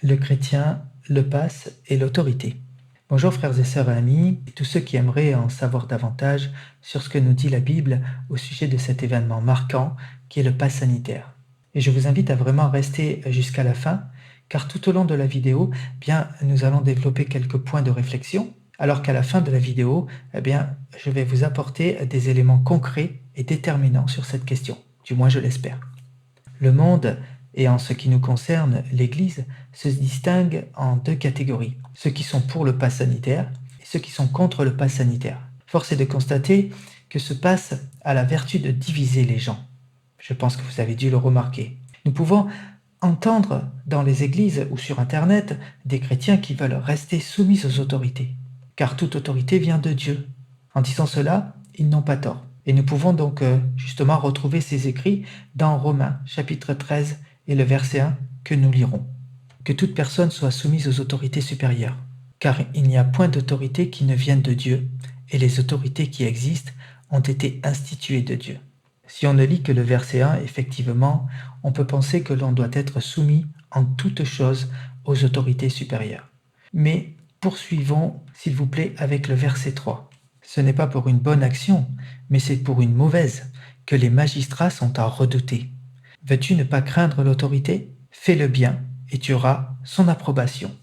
le chrétien, le pass et l'autorité. Bonjour frères et sœurs et amis, et tous ceux qui aimeraient en savoir davantage sur ce que nous dit la Bible au sujet de cet événement marquant qui est le pass sanitaire. Et je vous invite à vraiment rester jusqu'à la fin, car tout au long de la vidéo, nous allons développer quelques points de réflexion, alors qu'à la fin de la vidéo, je vais vous apporter des éléments concrets et déterminants sur cette question, du moins je l'espère. Le monde, et en ce qui nous concerne, l'Église, se distingue en deux catégories. Ceux qui sont pour le pass sanitaire et ceux qui sont contre le pass sanitaire. Force est de constater que ce pass a la vertu de diviser les gens. Je pense que vous avez dû le remarquer. Nous pouvons entendre dans les églises ou sur Internet des chrétiens qui veulent rester soumis aux autorités, car toute autorité vient de Dieu. En disant cela, ils n'ont pas tort. Et nous pouvons donc justement retrouver ces écrits dans Romains, chapitre 13 et le verset 1 que nous lirons. Que toute personne soit soumise aux autorités supérieures, car il n'y a point d'autorité qui ne vienne de Dieu, et les autorités qui existent ont été instituées de Dieu. Si on ne lit que le verset 1, effectivement, on peut penser que l'on doit être soumis en toutes choses aux autorités supérieures. Mais poursuivons, s'il vous plaît, avec le verset 3. Ce n'est pas pour une bonne action, mais c'est pour une mauvaise, que les magistrats sont à redouter. Veux-tu ne pas craindre l'autorité? Fais le bien, et tu auras son approbation.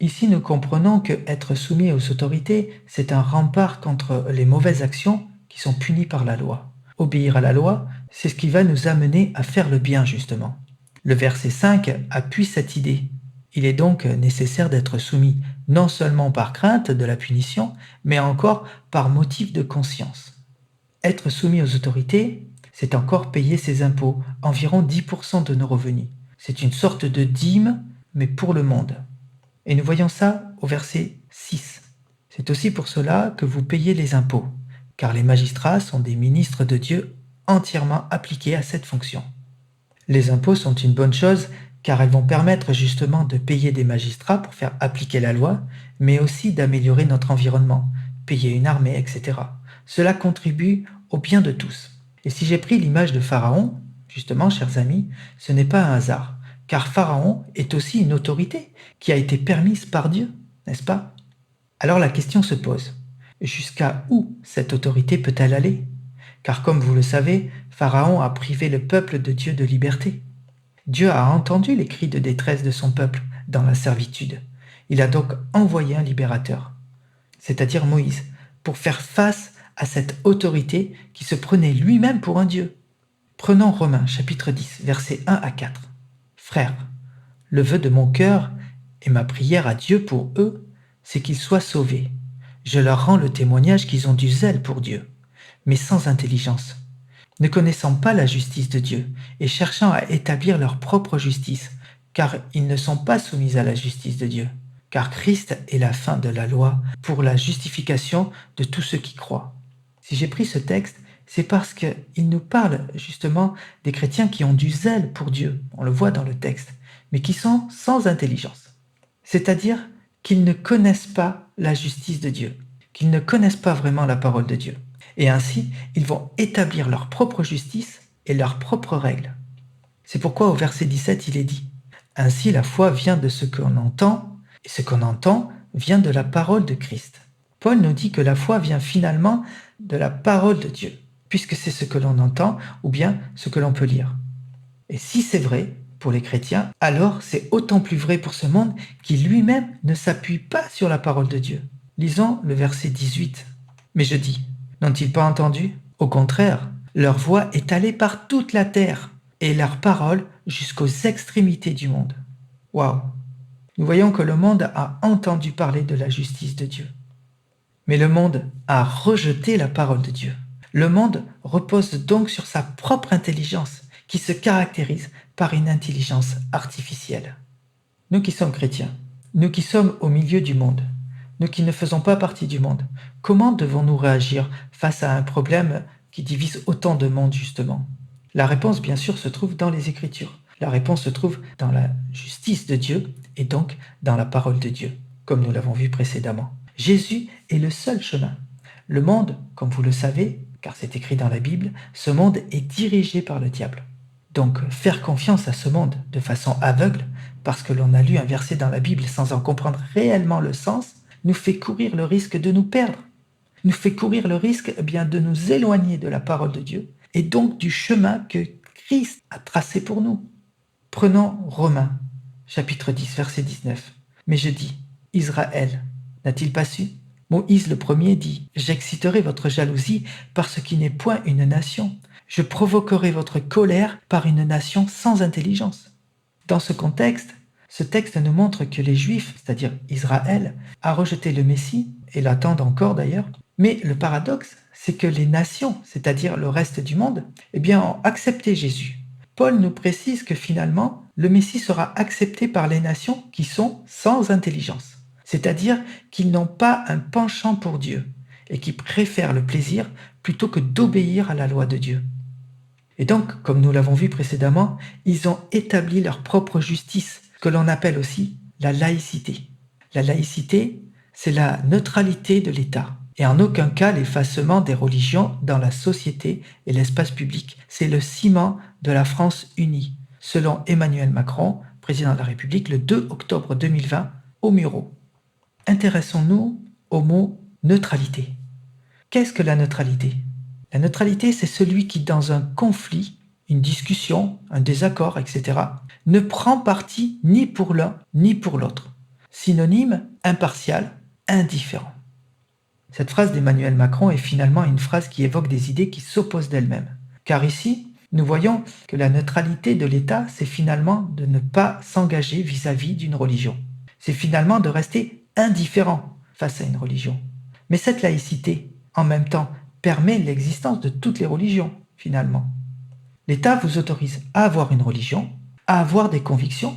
Ici, nous comprenons que être soumis aux autorités, c'est un rempart contre les mauvaises actions qui sont punies par la loi. Obéir à la loi, c'est ce qui va nous amener à faire le bien, justement. Le verset 5 appuie cette idée. Il est donc nécessaire d'être soumis non seulement par crainte de la punition, mais encore par motif de conscience. Être soumis aux autorités, c'est encore payer ses impôts, environ 10% de nos revenus. C'est une sorte de dîme, mais pour le monde. Et nous voyons ça au verset 6. C'est aussi pour cela que vous payez les impôts, car les magistrats sont des ministres de Dieu entièrement appliqués à cette fonction. Les impôts sont une bonne chose, car elles vont permettre justement de payer des magistrats pour faire appliquer la loi, mais aussi d'améliorer notre environnement, payer une armée, etc. Cela contribue au bien de tous. Et si j'ai pris l'image de Pharaon, justement, chers amis, ce n'est pas un hasard, car Pharaon est aussi une autorité qui a été permise par Dieu, n'est-ce pas? Alors la question se pose, jusqu'à où cette autorité peut-elle aller? Car comme vous le savez, Pharaon a privé le peuple de Dieu de liberté. Dieu a entendu les cris de détresse de son peuple dans la servitude. Il a donc envoyé un libérateur, c'est-à-dire Moïse, pour faire face à cette autorité qui se prenait lui-même pour un Dieu. Prenons Romains chapitre 10, versets 1 à 4. Frères, le vœu de mon cœur et ma prière à Dieu pour eux, c'est qu'ils soient sauvés. Je leur rends le témoignage qu'ils ont du zèle pour Dieu, mais sans intelligence, ne connaissant pas la justice de Dieu et cherchant à établir leur propre justice, car ils ne sont pas soumis à la justice de Dieu. Car Christ est la fin de la loi pour la justification de tous ceux qui croient. Si j'ai pris ce texte, c'est parce qu'il nous parle justement des chrétiens qui ont du zèle pour Dieu, on le voit dans le texte, mais qui sont sans intelligence. C'est-à-dire qu'ils ne connaissent pas la justice de Dieu, qu'ils ne connaissent pas vraiment la parole de Dieu. Et ainsi, ils vont établir leur propre justice et leurs propres règles. C'est pourquoi au verset 17, il est dit « Ainsi la foi vient de ce qu'on entend, et ce qu'on entend vient de la parole de Christ. » Paul nous dit que la foi vient finalement de la parole de Dieu, puisque c'est ce que l'on entend ou bien ce que l'on peut lire. Et si c'est vrai pour les chrétiens, alors c'est autant plus vrai pour ce monde qui lui-même ne s'appuie pas sur la parole de Dieu. Lisons le verset 18. « Mais je dis, n'ont-ils pas entendu? Au contraire, leur voix est allée par toute la terre, et leur parole jusqu'aux extrémités du monde. » Waouh! Nous voyons que le monde a entendu parler de la justice de Dieu. Mais le monde a rejeté la parole de Dieu. Le monde repose donc sur sa propre intelligence, qui se caractérise par une intelligence artificielle. Nous qui sommes chrétiens, nous qui sommes au milieu du monde, nous qui ne faisons pas partie du monde, comment devons-nous réagir face à un problème qui divise autant de monde justement? La réponse, bien sûr, se trouve dans les Écritures. La réponse se trouve dans la justice de Dieu et donc dans la parole de Dieu, comme nous l'avons vu précédemment. Jésus est le seul chemin. Le monde, comme vous le savez, car c'est écrit dans la Bible, ce monde est dirigé par le diable. Donc faire confiance à ce monde de façon aveugle parce que l'on a lu un verset dans la Bible sans en comprendre réellement le sens, nous fait courir le risque de nous perdre, nous fait courir le risque de nous éloigner de la parole de Dieu et donc du chemin que Christ a tracé pour nous. Prenons Romains, chapitre 10, verset 19. Mais je dis, Israël, n'a-t-il pas su? Moïse le premier dit, j'exciterai votre jalousie par ce qui n'est point une nation. Je provoquerai votre colère par une nation sans intelligence. Dans ce contexte, ce texte nous montre que les Juifs, c'est-à-dire Israël, a rejeté le Messie, et l'attendent encore d'ailleurs. Mais le paradoxe, c'est que les nations, c'est-à-dire le reste du monde, ont accepté Jésus. Paul nous précise que finalement, le Messie sera accepté par les nations qui sont sans intelligence, c'est-à-dire qu'ils n'ont pas un penchant pour Dieu et qui préfèrent le plaisir plutôt que d'obéir à la loi de Dieu. Et donc, comme nous l'avons vu précédemment, ils ont établi leur propre justice, que l'on appelle aussi la laïcité. La laïcité, c'est la neutralité de l'État, et en aucun cas l'effacement des religions dans la société et l'espace public. C'est le ciment de la France unie, selon Emmanuel Macron, président de la République, le 2 octobre 2020, au Muro. Intéressons-nous au mot neutralité. Qu'est-ce que la neutralité? La neutralité, c'est celui qui, dans un conflit, une discussion, un désaccord, etc., ne prend parti ni pour l'un ni pour l'autre. Synonyme, impartial, indifférent. Cette phrase d'Emmanuel Macron est finalement une phrase qui évoque des idées qui s'opposent d'elles-mêmes. Car ici, nous voyons que la neutralité de l'État, c'est finalement de ne pas s'engager vis-à-vis d'une religion. C'est finalement de rester indifférent face à une religion. Mais cette laïcité, en même temps, permet l'existence de toutes les religions, finalement. L'État vous autorise à avoir une religion, à avoir des convictions,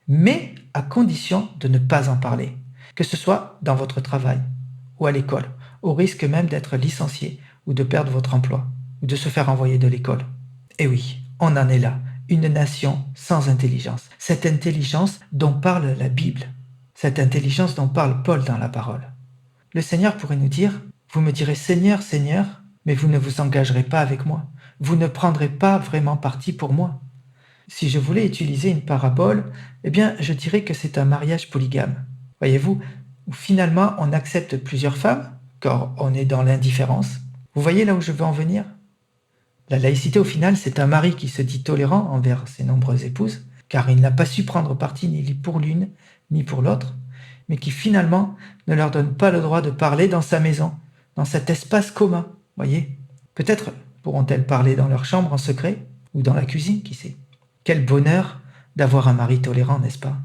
mais à condition de ne pas en parler, que ce soit dans votre travail ou à l'école, au risque même d'être licencié ou de perdre votre emploi, ou de se faire envoyer de l'école. Et oui, on en est là, une nation sans intelligence. Cette intelligence dont parle la Bible, cette intelligence dont parle Paul dans la parole. Le Seigneur pourrait nous dire, vous me direz Seigneur, Seigneur, mais vous ne vous engagerez pas avec moi. Vous ne prendrez pas vraiment parti pour moi. Si je voulais utiliser une parabole, je dirais que c'est un mariage polygame. Voyez-vous, où finalement on accepte plusieurs femmes, car on est dans l'indifférence. Vous voyez là où je veux en venir? La laïcité, au final, c'est un mari qui se dit tolérant envers ses nombreuses épouses, car il n'a pas su prendre parti ni pour l'une, ni pour l'autre, mais qui finalement ne leur donne pas le droit de parler dans sa maison, dans cet espace commun, voyez? Peut-être pourront-elles parler dans leur chambre en secret, ou dans la cuisine, qui sait? Quel bonheur d'avoir un mari tolérant, n'est-ce pas?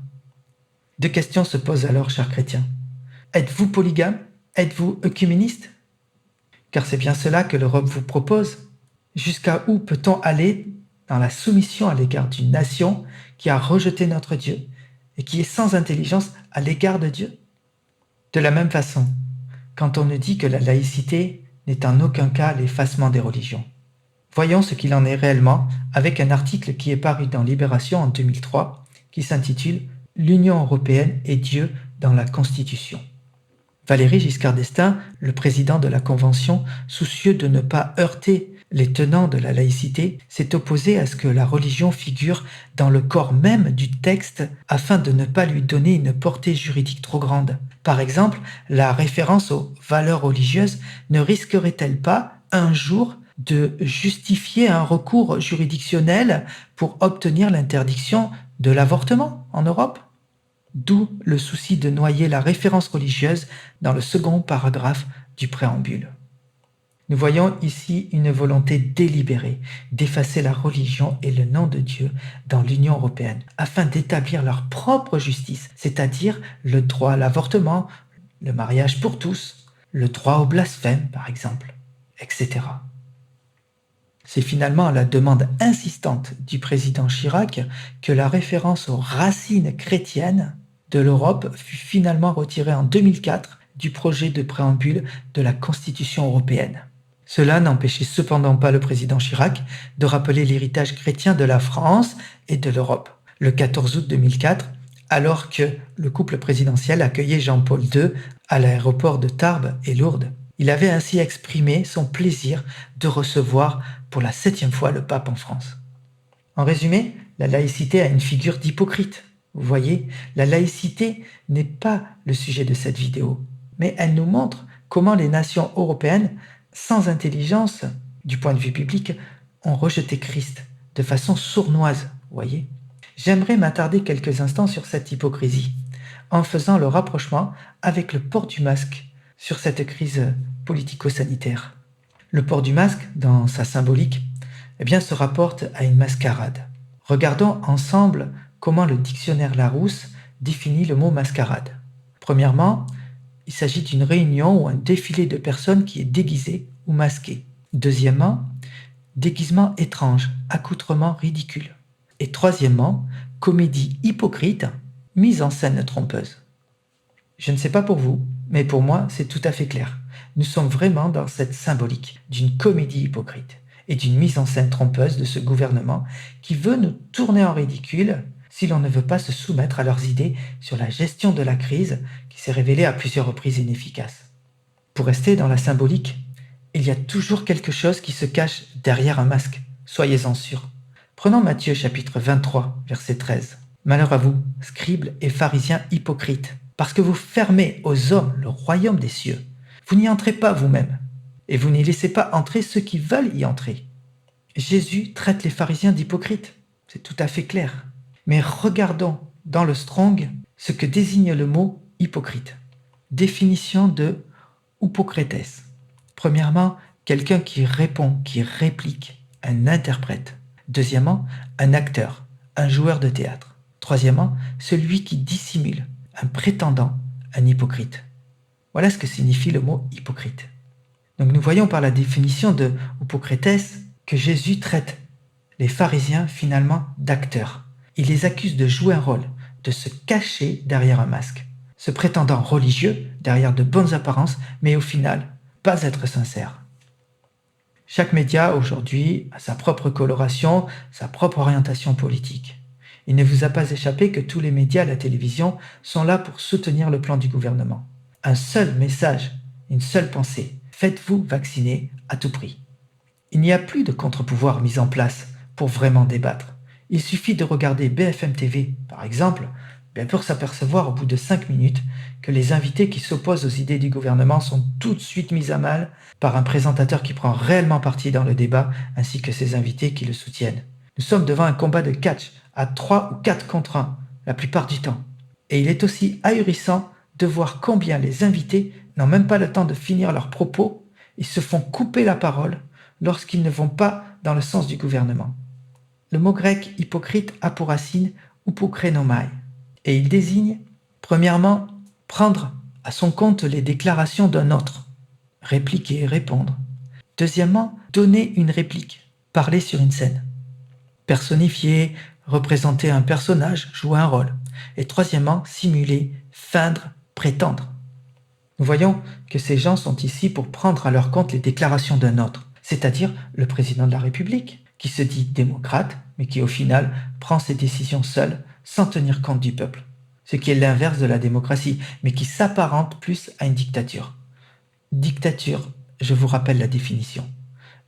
Deux questions se posent alors, chers chrétiens. Êtes-vous polygame? Êtes-vous œcuméniste? Car c'est bien cela que l'Europe vous propose. Jusqu'à où peut-on aller dans la soumission à l'égard d'une nation qui a rejeté notre Dieu et qui est sans intelligence à l'égard de Dieu? De la même façon, quand on nous dit que la laïcité n'est en aucun cas l'effacement des religions. Voyons ce qu'il en est réellement avec un article qui est paru dans Libération en 2003 qui s'intitule « L'Union européenne et Dieu dans la Constitution ». Valéry Giscard d'Estaing, le président de la Convention, soucieux de ne pas heurter les tenants de la laïcité, s'est opposé à ce que la religion figure dans le corps même du texte afin de ne pas lui donner une portée juridique trop grande. Par exemple, la référence aux valeurs religieuses ne risquerait-elle pas, un jour, de justifier un recours juridictionnel pour obtenir l'interdiction de l'avortement en Europe? D'où le souci de noyer la référence religieuse dans le second paragraphe du préambule. Nous voyons ici une volonté délibérée d'effacer la religion et le nom de Dieu dans l'Union européenne afin d'établir leur propre justice, c'est-à-dire le droit à l'avortement, le mariage pour tous, le droit au blasphème par exemple, etc. C'est finalement à la demande insistante du président Chirac que la référence aux racines chrétiennes de l'Europe fut finalement retirée en 2004 du projet de préambule de la Constitution européenne. Cela n'empêchait cependant pas le président Chirac de rappeler l'héritage chrétien de la France et de l'Europe. Le 14 août 2004, alors que le couple présidentiel accueillait Jean-Paul II à l'aéroport de Tarbes et Lourdes. Il avait ainsi exprimé son plaisir de recevoir pour la 7e fois le pape en France. En résumé, la laïcité a une figure d'hypocrite. Vous voyez, la laïcité n'est pas le sujet de cette vidéo, mais elle nous montre comment les nations européennes, sans intelligence du point de vue biblique, ont rejeté Christ de façon sournoise, vous voyez. J'aimerais m'attarder quelques instants sur cette hypocrisie, en faisant le rapprochement avec le port du masque sur cette crise politico-sanitaire. Le port du masque, dans sa symbolique, se rapporte à une mascarade. Regardons ensemble comment le dictionnaire Larousse définit le mot mascarade. Premièrement, il s'agit d'une réunion ou un défilé de personnes qui est déguisé ou masqué. Deuxièmement, déguisement étrange, accoutrement ridicule. Et troisièmement, comédie hypocrite, mise en scène trompeuse. Je ne sais pas pour vous, mais pour moi, c'est tout à fait clair. Nous sommes vraiment dans cette symbolique d'une comédie hypocrite et d'une mise en scène trompeuse de ce gouvernement qui veut nous tourner en ridicule si l'on ne veut pas se soumettre à leurs idées sur la gestion de la crise qui s'est révélée à plusieurs reprises inefficace. Pour rester dans la symbolique, il y a toujours quelque chose qui se cache derrière un masque, soyez-en sûrs. Prenons Matthieu chapitre 23, verset 13. « Malheur à vous, scribes et pharisiens hypocrites, parce que vous fermez aux hommes le royaume des cieux. Vous n'y entrez pas vous-même, et vous n'y laissez pas entrer ceux qui veulent y entrer. » Jésus traite les pharisiens d'hypocrites, c'est tout à fait clair. Mais regardons dans le Strong ce que désigne le mot hypocrite. Définition de hypokrites. Premièrement, quelqu'un qui répond, qui réplique, un interprète. Deuxièmement, un acteur, un joueur de théâtre. Troisièmement, celui qui dissimule, un prétendant, un hypocrite. Voilà ce que signifie le mot hypocrite. Donc nous voyons par la définition de hypokrites que Jésus traite les pharisiens finalement d'acteurs. Il les accuse de jouer un rôle, de se cacher derrière un masque, se prétendant religieux derrière de bonnes apparences, mais au final, pas être sincère. Chaque média aujourd'hui a sa propre coloration, sa propre orientation politique. Il ne vous a pas échappé que tous les médias à la télévision sont là pour soutenir le plan du gouvernement. Un seul message, une seule pensée, faites-vous vacciner à tout prix. Il n'y a plus de contre-pouvoir mis en place pour vraiment débattre. Il suffit de regarder BFM TV, par exemple, pour s'apercevoir au bout de 5 minutes que les invités qui s'opposent aux idées du gouvernement sont tout de suite mis à mal par un présentateur qui prend réellement parti dans le débat, ainsi que ses invités qui le soutiennent. Nous sommes devant un combat de catch à 3 ou 4 contre 1, la plupart du temps. Et il est aussi ahurissant de voir combien les invités n'ont même pas le temps de finir leurs propos et se font couper la parole lorsqu'ils ne vont pas dans le sens du gouvernement. Le mot grec hypocrite a pour racine upokrenomai, et il désigne, premièrement, prendre à son compte les déclarations d'un autre, répliquer, répondre. Deuxièmement, donner une réplique, parler sur une scène. Personnifier, représenter un personnage, jouer un rôle. Et troisièmement, simuler, feindre, prétendre. Nous voyons que ces gens sont ici pour prendre à leur compte les déclarations d'un autre, c'est-à-dire le président de la République, qui se dit démocrate, mais qui au final prend ses décisions seul, sans tenir compte du peuple, ce qui est l'inverse de la démocratie, mais qui s'apparente plus à une dictature. Dictature, je vous rappelle la définition.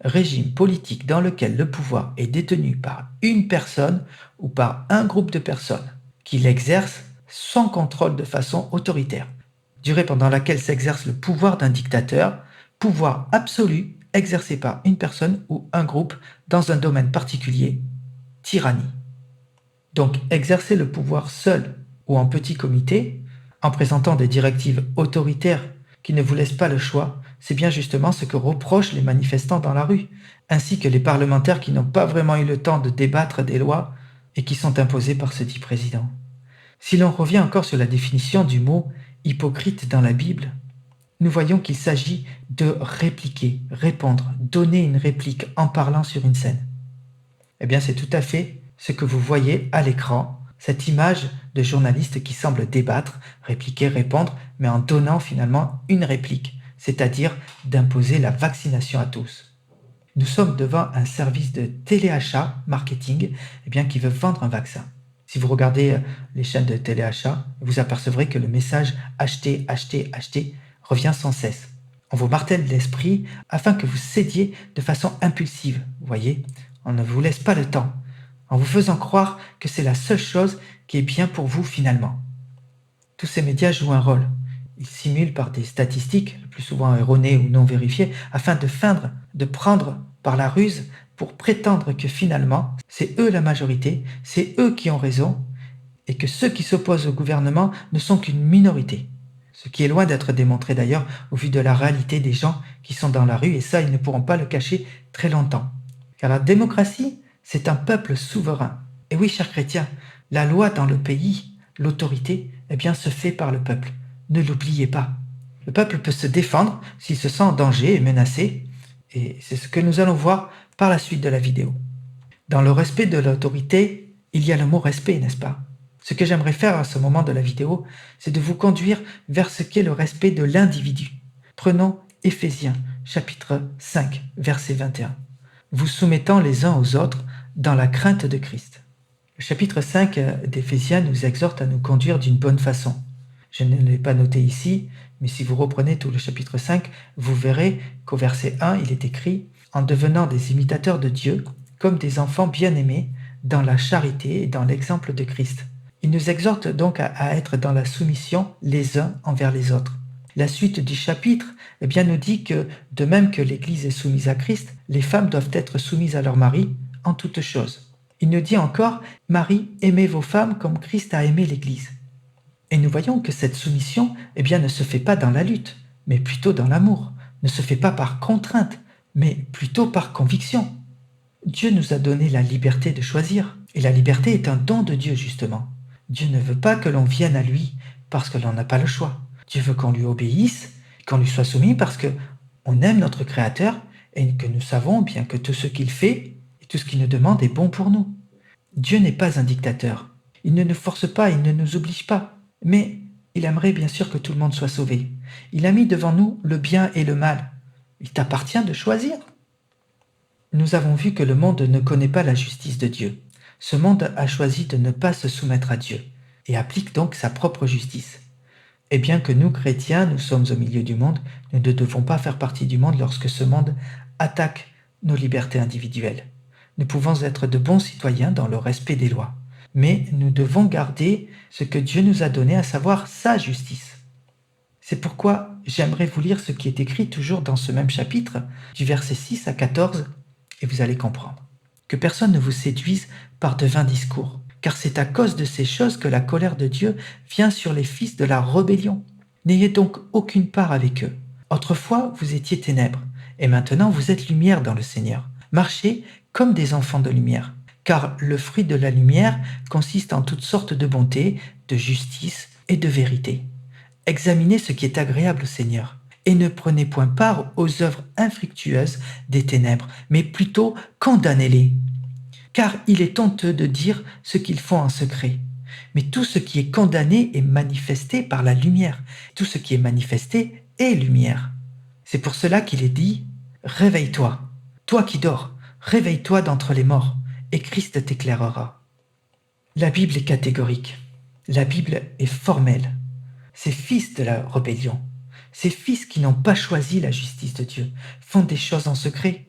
Régime politique dans lequel le pouvoir est détenu par une personne ou par un groupe de personnes, qui l'exerce sans contrôle de façon autoritaire. Durée pendant laquelle s'exerce le pouvoir d'un dictateur, pouvoir absolu exercé par une personne ou un groupe dans un domaine particulier, tyrannie. Donc exercer le pouvoir seul ou en petit comité, en présentant des directives autoritaires qui ne vous laissent pas le choix, c'est bien justement ce que reprochent les manifestants dans la rue, ainsi que les parlementaires qui n'ont pas vraiment eu le temps de débattre des lois et qui sont imposées par ce dit président. Si l'on revient encore sur la définition du mot hypocrite dans la Bible, nous voyons qu'il s'agit de répliquer, répondre, donner une réplique en parlant sur une scène. C'est tout à fait ce que vous voyez à l'écran, cette image de journaliste qui semble débattre, répliquer, répondre, mais en donnant finalement une réplique, c'est-à-dire d'imposer la vaccination à tous. Nous sommes devant un service de téléachat marketing qui veut vendre un vaccin. Si vous regardez les chaînes de téléachat, vous apercevrez que le message « acheter, acheter, acheter » revient sans cesse. On vous martèle l'esprit afin que vous cédiez de façon impulsive, vous voyez. On ne vous laisse pas le temps, en vous faisant croire que c'est la seule chose qui est bien pour vous finalement. Tous ces médias jouent un rôle. Ils simulent par des statistiques, le plus souvent erronées ou non vérifiées, afin de feindre, de prendre par la ruse pour prétendre que finalement, c'est eux la majorité, c'est eux qui ont raison, et que ceux qui s'opposent au gouvernement ne sont qu'une minorité. Ce qui est loin d'être démontré d'ailleurs au vu de la réalité des gens qui sont dans la rue, et ça, ils ne pourront pas le cacher très longtemps. Car la démocratie, c'est un peuple souverain. Et oui, chers chrétiens, la loi dans le pays, l'autorité, eh bien, se fait par le peuple. Ne l'oubliez pas. Le peuple peut se défendre s'il se sent en danger et menacé, et c'est ce que nous allons voir par la suite de la vidéo. Dans le respect de l'autorité, il y a le mot respect, n'est-ce pas? Ce que j'aimerais faire à ce moment de la vidéo, c'est de vous conduire vers ce qu'est le respect de l'individu. Prenons Éphésiens, chapitre 5, verset 21. Vous soumettant les uns aux autres dans la crainte de Christ. Le chapitre 5 d'Éphésiens nous exhorte à nous conduire d'une bonne façon. Je ne l'ai pas noté ici, mais si vous reprenez tout le chapitre 5, vous verrez qu'au verset 1, il est écrit « En devenant des imitateurs de Dieu, comme des enfants bien-aimés, dans la charité et dans l'exemple de Christ. » Il nous exhorte donc à être dans la soumission les uns envers les autres. La suite du chapitre nous dit que, de même que l'Église est soumise à Christ, les femmes doivent être soumises à leur mari en toutes choses. Il nous dit encore « Marie, aimez vos femmes comme Christ a aimé l'Église ». Et nous voyons que cette soumission ne se fait pas dans la lutte, mais plutôt dans l'amour, ne se fait pas par contrainte, mais plutôt par conviction. Dieu nous a donné la liberté de choisir, et la liberté est un don de Dieu justement. Dieu ne veut pas que l'on vienne à lui parce que l'on n'a pas le choix. Dieu veut qu'on lui obéisse, qu'on lui soit soumis parce qu'on aime notre Créateur et que nous savons bien que tout ce qu'il fait et tout ce qu'il nous demande est bon pour nous. Dieu n'est pas un dictateur. Il ne nous force pas, il ne nous oblige pas. Mais il aimerait bien sûr que tout le monde soit sauvé. Il a mis devant nous le bien et le mal. Il t'appartient de choisir. Nous avons vu que le monde ne connaît pas la justice de Dieu. Ce monde a choisi de ne pas se soumettre à Dieu et applique donc sa propre justice. Et bien que nous, chrétiens, nous sommes au milieu du monde, nous ne devons pas faire partie du monde lorsque ce monde attaque nos libertés individuelles. Nous pouvons être de bons citoyens dans le respect des lois, mais nous devons garder ce que Dieu nous a donné, à savoir sa justice. C'est pourquoi j'aimerais vous lire ce qui est écrit toujours dans ce même chapitre, du verset 6 à 14, et vous allez comprendre. Que personne ne vous séduise par de vains discours, car c'est à cause de ces choses que la colère de Dieu vient sur les fils de la rébellion. N'ayez donc aucune part avec eux. Autrefois, vous étiez ténèbres, et maintenant vous êtes lumière dans le Seigneur. Marchez comme des enfants de lumière, car le fruit de la lumière consiste en toutes sortes de bonté, de justice et de vérité. Examinez ce qui est agréable au Seigneur, et ne prenez point part aux œuvres infructueuses des ténèbres, mais plutôt condamnez-les. Car il est honteux de dire ce qu'ils font en secret. Mais tout ce qui est condamné est manifesté par la lumière. Tout ce qui est manifesté est lumière. C'est pour cela qu'il est dit « Réveille-toi, toi qui dors, réveille-toi d'entre les morts, et Christ t'éclairera. » La Bible est catégorique. La Bible est formelle. Ces fils de la rébellion, ces fils qui n'ont pas choisi la justice de Dieu, font des choses en secret.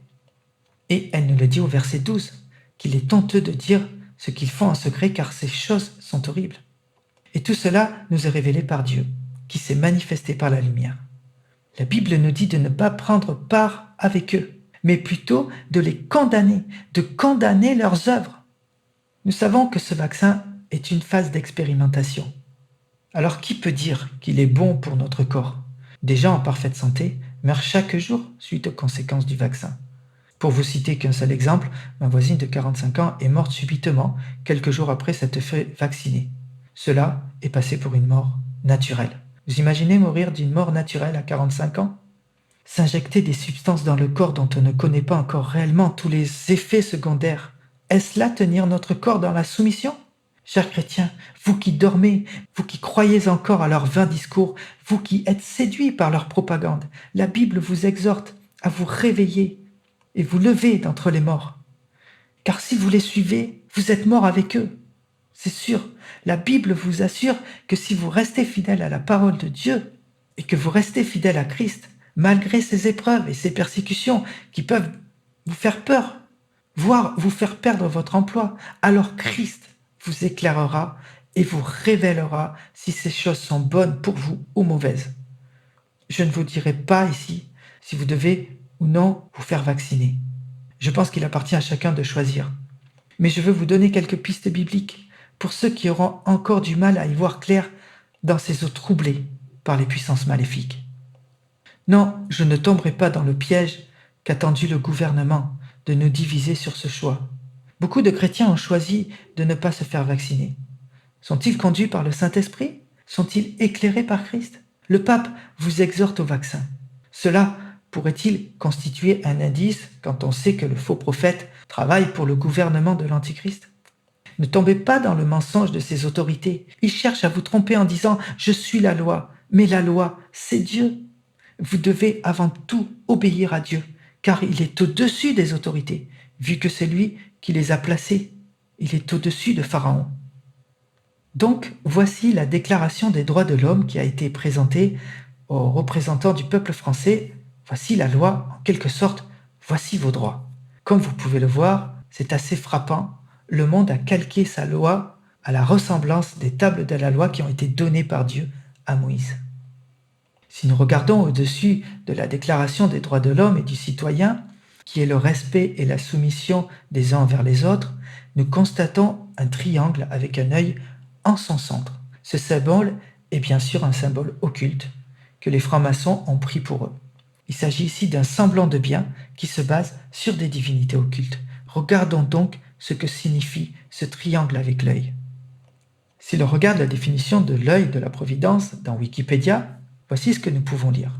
Et elle nous le dit au verset 12, qu'il est honteux de dire ce qu'ils font en secret car ces choses sont horribles. Et tout cela nous est révélé par Dieu, qui s'est manifesté par la lumière. La Bible nous dit de ne pas prendre part avec eux, mais plutôt de les condamner, de condamner leurs œuvres. Nous savons que ce vaccin est une phase d'expérimentation. Alors qui peut dire qu'il est bon pour notre corps? Des gens en parfaite santé meurent chaque jour suite aux conséquences du vaccin. Pour vous citer qu'un seul exemple, ma voisine de 45 ans est morte subitement quelques jours après s'être fait vacciner. Cela est passé pour une mort naturelle. Vous imaginez mourir d'une mort naturelle à 45 ans? S'injecter des substances dans le corps dont on ne connaît pas encore réellement tous les effets secondaires, est-ce là tenir notre corps dans la soumission? Chers chrétiens, vous qui dormez, vous qui croyez encore à leurs vains discours, vous qui êtes séduits par leur propagande, la Bible vous exhorte à vous réveiller et vous lever d'entre les morts. Car si vous les suivez, vous êtes morts avec eux. C'est sûr, la Bible vous assure que si vous restez fidèle à la parole de Dieu et que vous restez fidèle à Christ, malgré ces épreuves et ces persécutions qui peuvent vous faire peur, voire vous faire perdre votre emploi, alors Christ vous éclairera et vous révélera si ces choses sont bonnes pour vous ou mauvaises. Je ne vous dirai pas ici si vous devez ou non vous faire vacciner. Je pense qu'il appartient à chacun de choisir. Mais je veux vous donner quelques pistes bibliques pour ceux qui auront encore du mal à y voir clair dans ces eaux troublées par les puissances maléfiques. Non, je ne tomberai pas dans le piège qu'a tendu le gouvernement de nous diviser sur ce choix. Beaucoup de chrétiens ont choisi de ne pas se faire vacciner. Sont-ils conduits par le Saint-Esprit? Sont-ils éclairés par Christ? Le pape vous exhorte au vaccin. Cela pourrait-il constituer un indice quand on sait que le faux prophète travaille pour le gouvernement de l'Antichrist? Ne tombez pas dans le mensonge de ces autorités. Ils cherchent à vous tromper en disant « Je suis la loi », mais la loi, c'est Dieu. Vous devez avant tout obéir à Dieu, car il est au-dessus des autorités, vu que c'est lui qui les a placées. Il est au-dessus de Pharaon. Donc, voici la déclaration des droits de l'homme qui a été présentée aux représentants du peuple français. Voici la loi, en quelque sorte, voici vos droits. Comme vous pouvez le voir, c'est assez frappant. Le monde a calqué sa loi à la ressemblance des tables de la loi qui ont été données par Dieu à Moïse. Si nous regardons au-dessus de la déclaration des droits de l'homme et du citoyen, qui est le respect et la soumission des uns envers les autres, nous constatons un triangle avec un œil en son centre. Ce symbole est bien sûr un symbole occulte que les francs-maçons ont pris pour eux. Il s'agit ici d'un semblant de bien qui se base sur des divinités occultes. Regardons donc ce que signifie ce triangle avec l'œil. Si l'on regarde la définition de l'œil de la providence dans Wikipédia, voici ce que nous pouvons lire.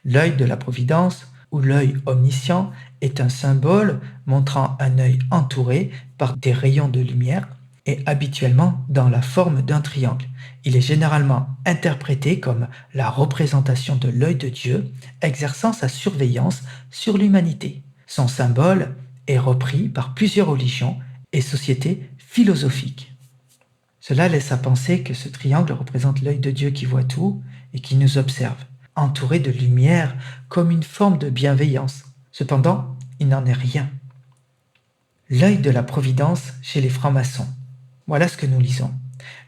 L'œil de la providence ou l'œil omniscient est un symbole montrant un œil entouré par des rayons de lumière et habituellement dans la forme d'un triangle. Il est généralement interprété comme la représentation de l'œil de Dieu exerçant sa surveillance sur l'humanité. Son symbole est repris par plusieurs religions et sociétés philosophiques. Cela laisse à penser que ce triangle représente l'œil de Dieu qui voit tout et qui nous observe, entouré de lumière comme une forme de bienveillance. Cependant, il n'en est rien. L'œil de la providence chez les francs-maçons. Voilà ce que nous lisons.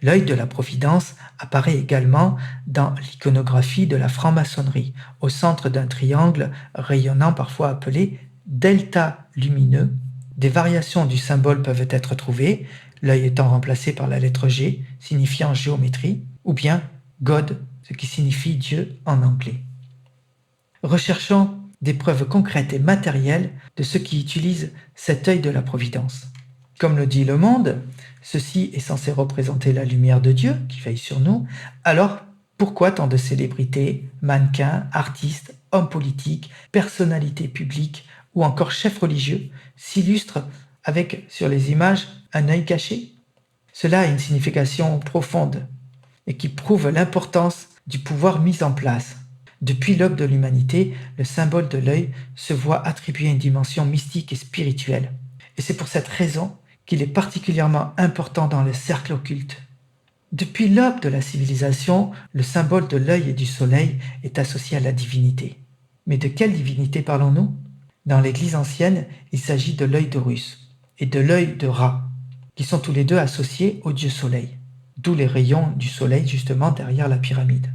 L'œil de la providence apparaît également dans l'iconographie de la franc-maçonnerie, au centre d'un triangle rayonnant parfois appelé delta lumineux. Des variations du symbole peuvent être trouvées, l'œil étant remplacé par la lettre G, signifiant géométrie, ou bien God, ce qui signifie Dieu en anglais. Recherchons des preuves concrètes et matérielles de ceux qui utilisent cet œil de la providence. Comme le dit Le Monde, ceci est censé représenter la lumière de Dieu qui veille sur nous. Alors, pourquoi tant de célébrités, mannequins, artistes, hommes politiques, personnalités publiques ou encore chefs religieux s'illustrent avec, sur les images, un œil caché? Cela a une signification profonde et qui prouve l'importance du pouvoir mis en place. Depuis l'aube de l'humanité, le symbole de l'œil se voit attribuer une dimension mystique et spirituelle. Et c'est pour cette raison qu'il est particulièrement important dans le cercle occulte. Depuis l'aube de la civilisation, le symbole de l'œil et du soleil est associé à la divinité. Mais de quelle divinité parlons-nous? Dans l'Église ancienne, il s'agit de l'œil d'Horus et de l'œil de Ra, qui sont tous les deux associés au dieu soleil, d'où les rayons du soleil justement derrière la pyramide.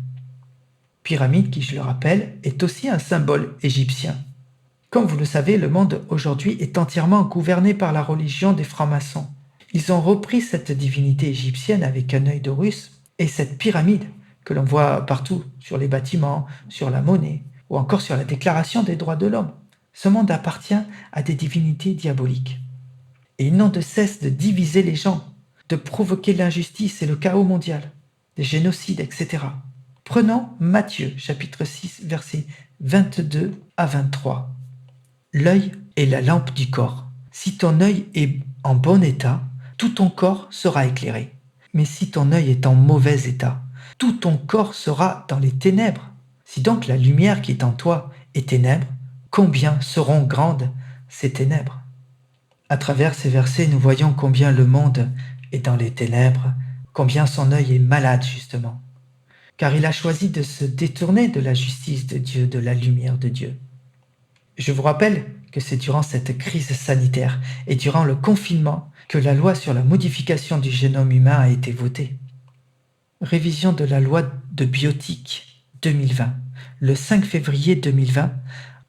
Pyramide qui, je le rappelle, est aussi un symbole égyptien. Comme vous le savez, le monde aujourd'hui est entièrement gouverné par la religion des francs-maçons. Ils ont repris cette divinité égyptienne avec un œil d'Horus et cette pyramide que l'on voit partout, sur les bâtiments, sur la monnaie ou encore sur la déclaration des droits de l'homme. Ce monde appartient à des divinités diaboliques. Et ils n'ont de cesse de diviser les gens, de provoquer l'injustice et le chaos mondial, des génocides, etc. Prenons Matthieu, chapitre 6, versets 22 à 23. L'œil est la lampe du corps. Si ton œil est en bon état, tout ton corps sera éclairé. Mais si ton œil est en mauvais état, tout ton corps sera dans les ténèbres. Si donc la lumière qui est en toi est ténèbres, combien seront grandes ces ténèbres? À travers ces versets, nous voyons combien le monde est dans les ténèbres, combien son œil est malade justement, car il a choisi de se détourner de la justice de Dieu, de la lumière de Dieu. Je vous rappelle que c'est durant cette crise sanitaire et durant le confinement que la loi sur la modification du génome humain a été votée. Révision de la loi de biotique 2020. Le 5 février 2020,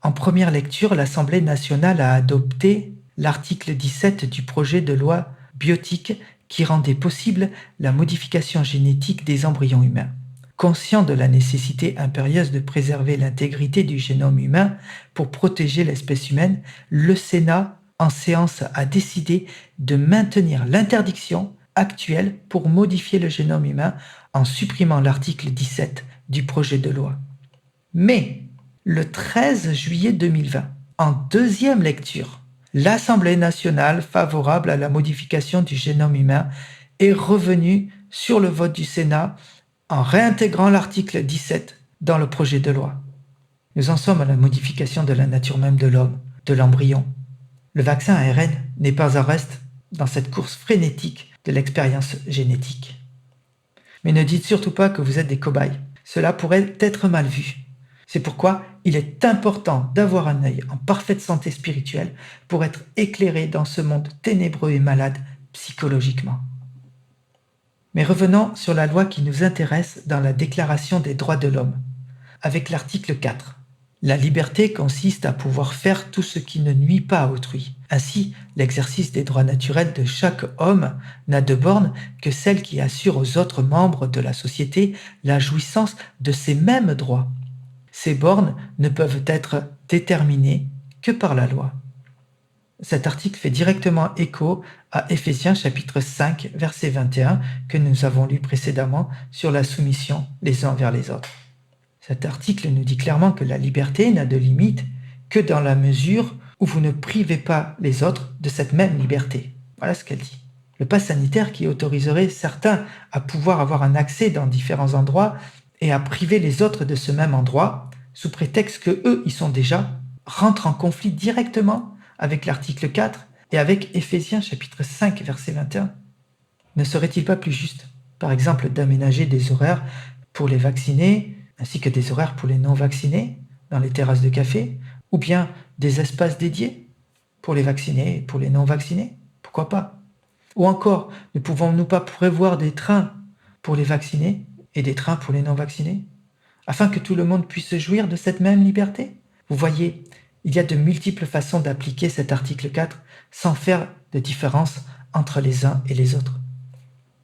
en première lecture, l'Assemblée nationale a adopté l'article 17 du projet de loi biotique qui rendait possible la modification génétique des embryons humains. Conscient de la nécessité impérieuse de préserver l'intégrité du génome humain pour protéger l'espèce humaine, le Sénat, en séance, a décidé de maintenir l'interdiction actuelle pour modifier le génome humain en supprimant l'article 17 du projet de loi. Mais le 13 juillet 2020, en deuxième lecture, l'Assemblée nationale, favorable à la modification du génome humain, est revenue sur le vote du Sénat en réintégrant l'article 17 dans le projet de loi. Nous en sommes à la modification de la nature même de l'homme, de l'embryon. Le vaccin ARN n'est pas en reste dans cette course frénétique de l'expérience génétique. Mais ne dites surtout pas que vous êtes des cobayes. Cela pourrait être mal vu. C'est pourquoi il est important d'avoir un œil en parfaite santé spirituelle pour être éclairé dans ce monde ténébreux et malade psychologiquement. Mais revenons sur la loi qui nous intéresse dans la Déclaration des droits de l'homme, avec l'article 4. La liberté consiste à pouvoir faire tout ce qui ne nuit pas à autrui. Ainsi, l'exercice des droits naturels de chaque homme n'a de borne que celle qui assure aux autres membres de la société la jouissance de ces mêmes droits. Ces bornes ne peuvent être déterminées que par la loi. Cet article fait directement écho à Éphésiens chapitre 5, verset 21 que nous avons lu précédemment sur la soumission les uns vers les autres. Cet article nous dit clairement que la liberté n'a de limite que dans la mesure où vous ne privez pas les autres de cette même liberté. Voilà ce qu'elle dit. Le pass sanitaire qui autoriserait certains à pouvoir avoir un accès dans différents endroits et à priver les autres de ce même endroit, sous prétexte que eux y sont déjà, rentre en conflit directement avec l'article 4 et avec Éphésiens chapitre 5 verset 21. Ne serait-il pas plus juste, par exemple, d'aménager des horaires pour les vaccinés ainsi que des horaires pour les non-vaccinés dans les terrasses de café, ou bien des espaces dédiés pour les vaccinés et pour les non-vaccinés? Pourquoi pas? Ou encore, ne pouvons-nous pas prévoir des trains pour les vaccinés et des trains pour les non-vaccinés, afin que tout le monde puisse jouir de cette même liberté? Vous voyez, il y a de multiples façons d'appliquer cet article 4 sans faire de différence entre les uns et les autres.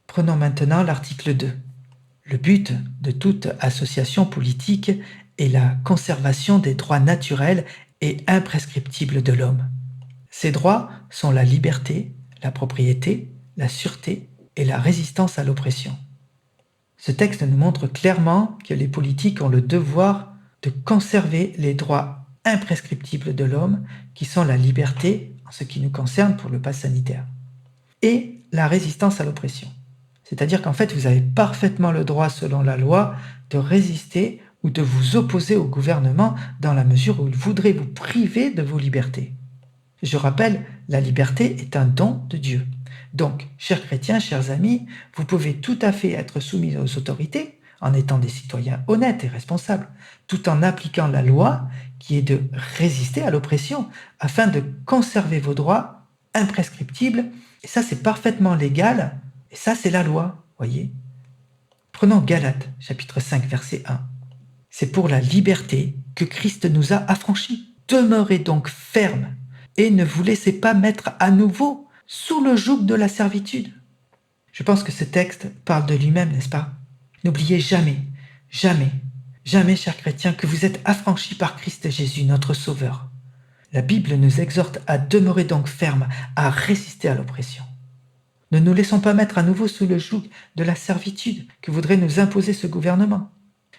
Prenons maintenant l'article 2. Le but de toute association politique est la conservation des droits naturels et imprescriptibles de l'homme. Ces droits sont la liberté, la propriété, la sûreté et la résistance à l'oppression. Ce texte nous montre clairement que les politiques ont le devoir de conserver les droits imprescriptibles de l'homme, qui sont la liberté, en ce qui nous concerne pour le pass sanitaire, et la résistance à l'oppression. C'est-à-dire qu'en fait, vous avez parfaitement le droit, selon la loi, de résister ou de vous opposer au gouvernement dans la mesure où il voudrait vous priver de vos libertés. Je rappelle, la liberté est un don de Dieu. Donc, chers chrétiens, chers amis, vous pouvez tout à fait être soumis aux autorités en étant des citoyens honnêtes et responsables, tout en appliquant la loi qui est de résister à l'oppression afin de conserver vos droits imprescriptibles. Et ça, c'est parfaitement légal. Et ça, c'est la loi, voyez. Prenons Galates, chapitre 5, verset 1. C'est pour la liberté que Christ nous a affranchis. Demeurez donc fermes et ne vous laissez pas mettre à nouveau sous le joug de la servitude. Je pense que ce texte parle de lui-même, n'est-ce pas? N'oubliez jamais, jamais, jamais, chers chrétiens, que vous êtes affranchis par Christ Jésus, notre Sauveur. La Bible nous exhorte à demeurer donc fermes, à résister à l'oppression. Ne nous laissons pas mettre à nouveau sous le joug de la servitude que voudrait nous imposer ce gouvernement.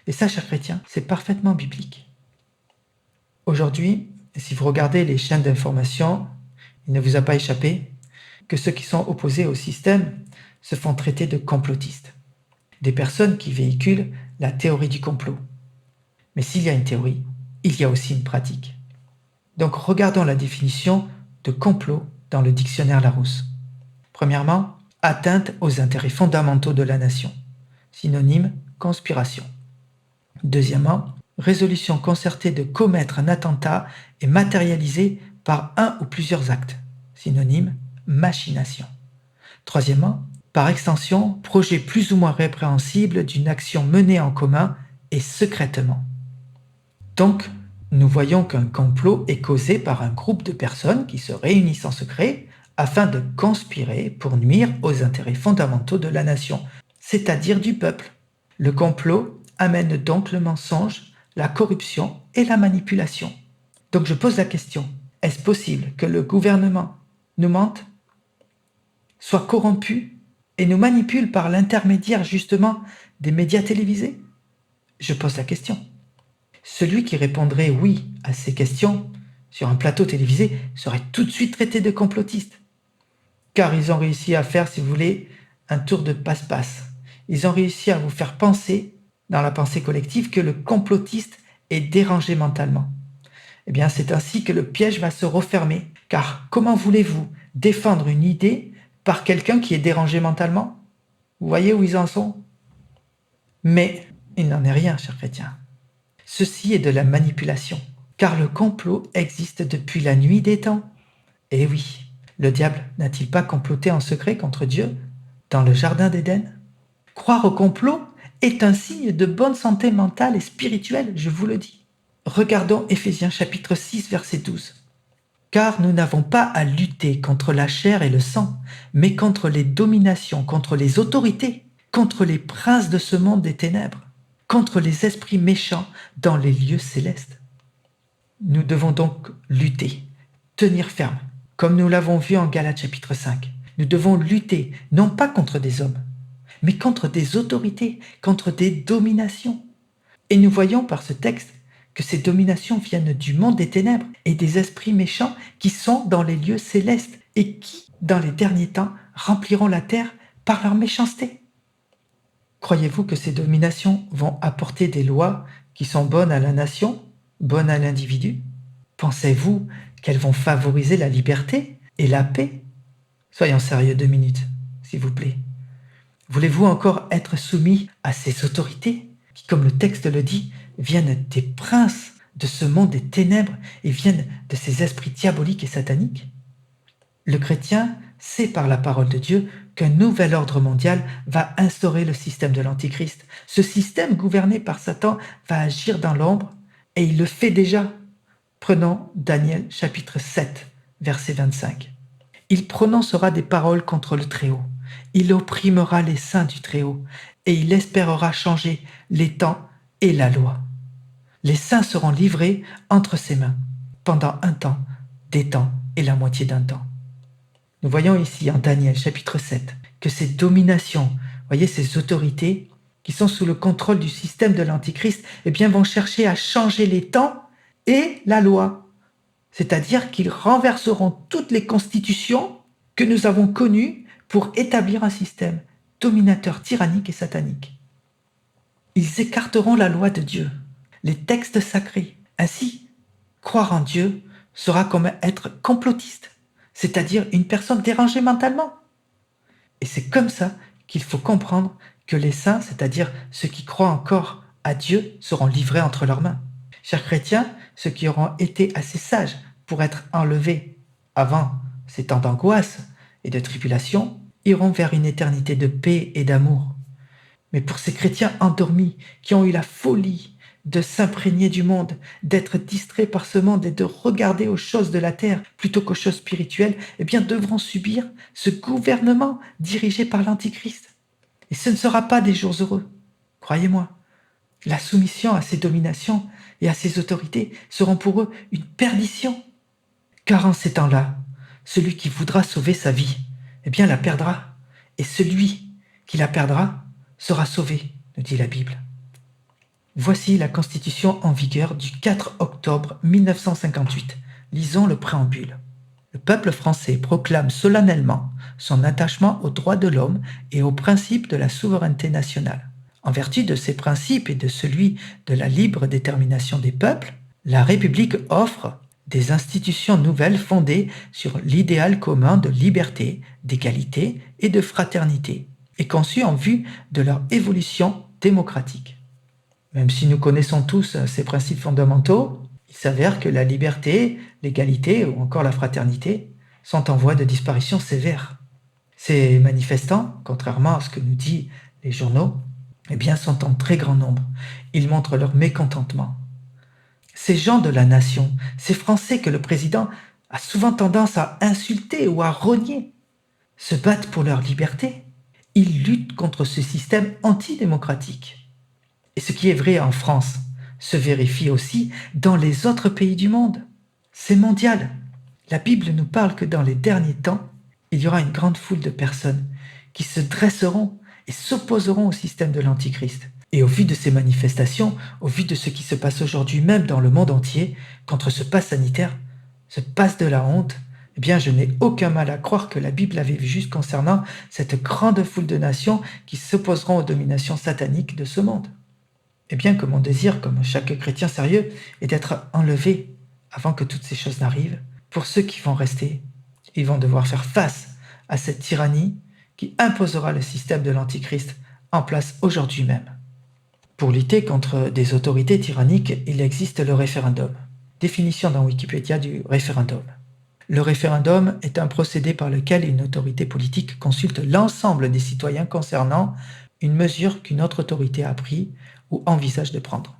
Et ça, chers chrétiens, c'est parfaitement biblique. Aujourd'hui, si vous regardez les chaînes d'information, il ne vous a pas échappé que ceux qui sont opposés au système se font traiter de complotistes. Des personnes qui véhiculent la théorie du complot. Mais s'il y a une théorie, il y a aussi une pratique. Donc regardons la définition de complot dans le dictionnaire Larousse. Premièrement, atteinte aux intérêts fondamentaux de la nation. Synonyme, conspiration. Deuxièmement, résolution concertée de commettre un attentat et matérialisée par un ou plusieurs actes. Synonyme, machination. Troisièmement, par extension, projet plus ou moins répréhensible d'une action menée en commun et secrètement. Donc, nous voyons qu'un complot est causé par un groupe de personnes qui se réunissent en secret afin de conspirer pour nuire aux intérêts fondamentaux de la nation, c'est-à-dire du peuple. Le complot amène donc le mensonge, la corruption et la manipulation. Donc je pose la question, est-ce possible que le gouvernement nous mente, soit corrompu et nous manipule par l'intermédiaire justement des médias télévisés? Je pose la question. Celui qui répondrait oui à ces questions sur un plateau télévisé serait tout de suite traité de complotiste. Car ils ont réussi à faire, si vous voulez, un tour de passe-passe. Ils ont réussi à vous faire penser, dans la pensée collective, que le complotiste est dérangé mentalement. Eh bien, c'est ainsi que le piège va se refermer. Car comment voulez-vous défendre une idée par quelqu'un qui est dérangé mentalement? Vous voyez où ils en sont? Mais il n'en est rien, chers chrétiens. Ceci est de la manipulation, car le complot existe depuis la nuit des temps. Eh oui, le diable n'a-t-il pas comploté en secret contre Dieu dans le jardin d'Éden? Croire au complot est un signe de bonne santé mentale et spirituelle, je vous le dis. Regardons Éphésiens chapitre 6, verset 12. Car nous n'avons pas à lutter contre la chair et le sang, mais contre les dominations, contre les autorités, contre les princes de ce monde des ténèbres, contre les esprits méchants dans les lieux célestes. Nous devons donc lutter, tenir ferme, comme nous l'avons vu en Galates chapitre 5. Nous devons lutter, non pas contre des hommes, mais contre des autorités, contre des dominations. Et nous voyons par ce texte que ces dominations viennent du monde des ténèbres et des esprits méchants qui sont dans les lieux célestes et qui, dans les derniers temps, rempliront la terre par leur méchanceté. Croyez-vous que ces dominations vont apporter des lois qui sont bonnes à la nation, bonnes à l'individu? Pensez-vous qu'elles vont favoriser la liberté et la paix? Soyons sérieux 2 minutes, s'il vous plaît. Voulez-vous encore être soumis à ces autorités qui, comme le texte le dit, viennent des princes de ce monde des ténèbres et viennent de ces esprits diaboliques et sataniques? Le chrétien sait par la parole de Dieu qu'un nouvel ordre mondial va instaurer le système de l'Antichrist. Ce système gouverné par Satan va agir dans l'ombre et il le fait déjà. Prenons Daniel chapitre 7, verset 25. Il prononcera des paroles contre le Très-Haut. Il opprimera les saints du Très-Haut et il espérera changer les temps et la loi. Les saints seront livrés entre ses mains pendant un temps, des temps et la moitié d'un temps. Nous voyons ici en Daniel chapitre 7 que ces dominations, voyez ces autorités qui sont sous le contrôle du système de l'Antichrist, eh bien vont chercher à changer les temps et la loi. C'est-à-dire qu'ils renverseront toutes les constitutions que nous avons connues pour établir un système dominateur, tyrannique et satanique. Ils écarteront la loi de Dieu, les textes sacrés. Ainsi, croire en Dieu sera comme être complotiste, c'est-à-dire une personne dérangée mentalement. Et c'est comme ça qu'il faut comprendre que les saints, c'est-à-dire ceux qui croient encore à Dieu, seront livrés entre leurs mains. Chers chrétiens, ceux qui auront été assez sages pour être enlevés avant ces temps d'angoisse et de tribulation, iront vers une éternité de paix et d'amour. Mais pour ces chrétiens endormis qui ont eu la folie de s'imprégner du monde, d'être distraits par ce monde et de regarder aux choses de la terre plutôt qu'aux choses spirituelles, eh bien devront subir ce gouvernement dirigé par l'Antichrist. Et ce ne sera pas des jours heureux, croyez-moi. La soumission à ces dominations et à ces autorités seront pour eux une perdition. Car en ces temps-là, celui qui voudra sauver sa vie, eh bien la perdra. Et celui qui la perdra sera sauvé, nous dit la Bible. Voici la Constitution en vigueur du 4 octobre 1958. Lisons le préambule. Le peuple français proclame solennellement son attachement aux droits de l'homme et aux principes de la souveraineté nationale. En vertu de ces principes et de celui de la libre détermination des peuples, la République offre des institutions nouvelles fondées sur l'idéal commun de liberté, d'égalité et de fraternité, et conçues en vue de leur évolution démocratique. Même si nous connaissons tous ces principes fondamentaux, il s'avère que la liberté, l'égalité ou encore la fraternité sont en voie de disparition sévère. Ces manifestants, contrairement à ce que nous disent les journaux, eh bien, sont en très grand nombre. Ils montrent leur mécontentement. Ces gens de la nation, ces Français que le président a souvent tendance à insulter ou à rogner, se battent pour leur liberté. Ils luttent contre ce système antidémocratique. Et ce qui est vrai en France se vérifie aussi dans les autres pays du monde. C'est mondial. La Bible nous parle que dans les derniers temps, il y aura une grande foule de personnes qui se dresseront et s'opposeront au système de l'Antichrist. Et au vu de ces manifestations, au vu de ce qui se passe aujourd'hui même dans le monde entier, contre ce pass sanitaire, ce pass de la honte, eh bien je n'ai aucun mal à croire que la Bible avait vu juste concernant cette grande foule de nations qui s'opposeront aux dominations sataniques de ce monde. Et bien que mon désir, comme chaque chrétien sérieux, est d'être enlevé avant que toutes ces choses n'arrivent, pour ceux qui vont rester, ils vont devoir faire face à cette tyrannie qui imposera le système de l'Antichrist en place aujourd'hui même. Pour lutter contre des autorités tyranniques, il existe le référendum. Définition dans Wikipédia du référendum. Le référendum est un procédé par lequel une autorité politique consulte l'ensemble des citoyens concernant une mesure qu'une autre autorité a prise ou envisage de prendre.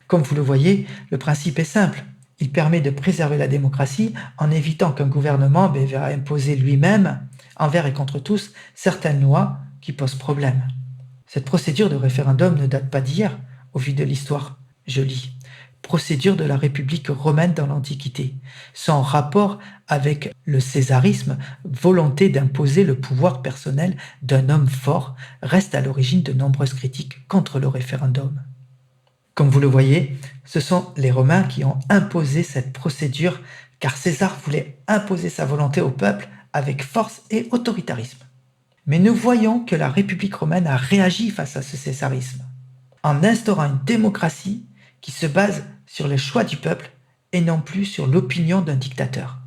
Comme vous le voyez, le principe est simple. Il permet de préserver la démocratie en évitant qu'un gouvernement va imposer lui-même, envers et contre tous, certaines lois qui posent problème. Cette procédure de référendum ne date pas d'hier, au vu de l'histoire. Je lis. Procédure de la République romaine dans l'Antiquité. Sans rapport avec le césarisme, volonté d'imposer le pouvoir personnel d'un homme fort, reste à l'origine de nombreuses critiques contre le référendum. Comme vous le voyez, ce sont les Romains qui ont imposé cette procédure, car César voulait imposer sa volonté au peuple avec force et autoritarisme. Mais nous voyons que la République romaine a réagi face à ce césarisme, en instaurant une démocratie qui se base sur les choix du peuple et non plus sur l'opinion d'un dictateur.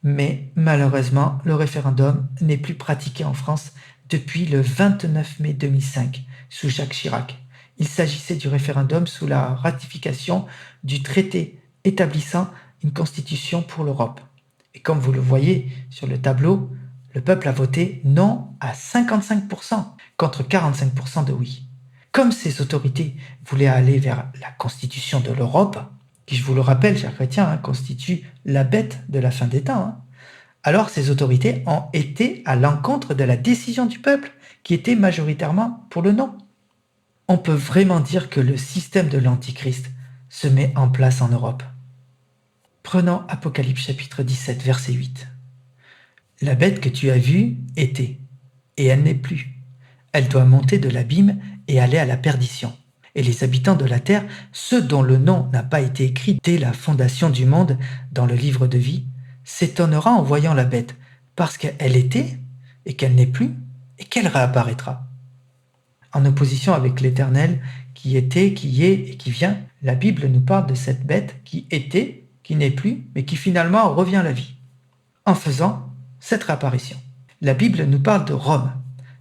Mais malheureusement, le référendum n'est plus pratiqué en France depuis le 29 mai 2005, sous Jacques Chirac. Il s'agissait du référendum sous la ratification du traité établissant une constitution pour l'Europe. Et comme vous le voyez sur le tableau, le peuple a voté non à 55% contre 45% de oui. Comme ces autorités voulaient aller vers la constitution de l'Europe, qui, je vous le rappelle, chers chrétiens, constitue la bête de la fin des temps, alors ces autorités ont été à l'encontre de la décision du peuple, qui était majoritairement pour le non. On peut vraiment dire que le système de l'Antichrist se met en place en Europe. Prenons Apocalypse chapitre 17, verset 8. La bête que tu as vue était, et elle n'est plus. Elle doit monter de l'abîme et aller à la perdition. Et les habitants de la terre, ceux dont le nom n'a pas été écrit dès la fondation du monde dans le livre de vie, s'étonnera en voyant la bête, parce qu'elle était, et qu'elle n'est plus, et qu'elle réapparaîtra. En opposition avec l'Éternel, qui était, qui est et qui vient, la Bible nous parle de cette bête qui était, qui n'est plus, mais qui finalement revient à la vie, en faisant cette réapparition. La Bible nous parle de Rome,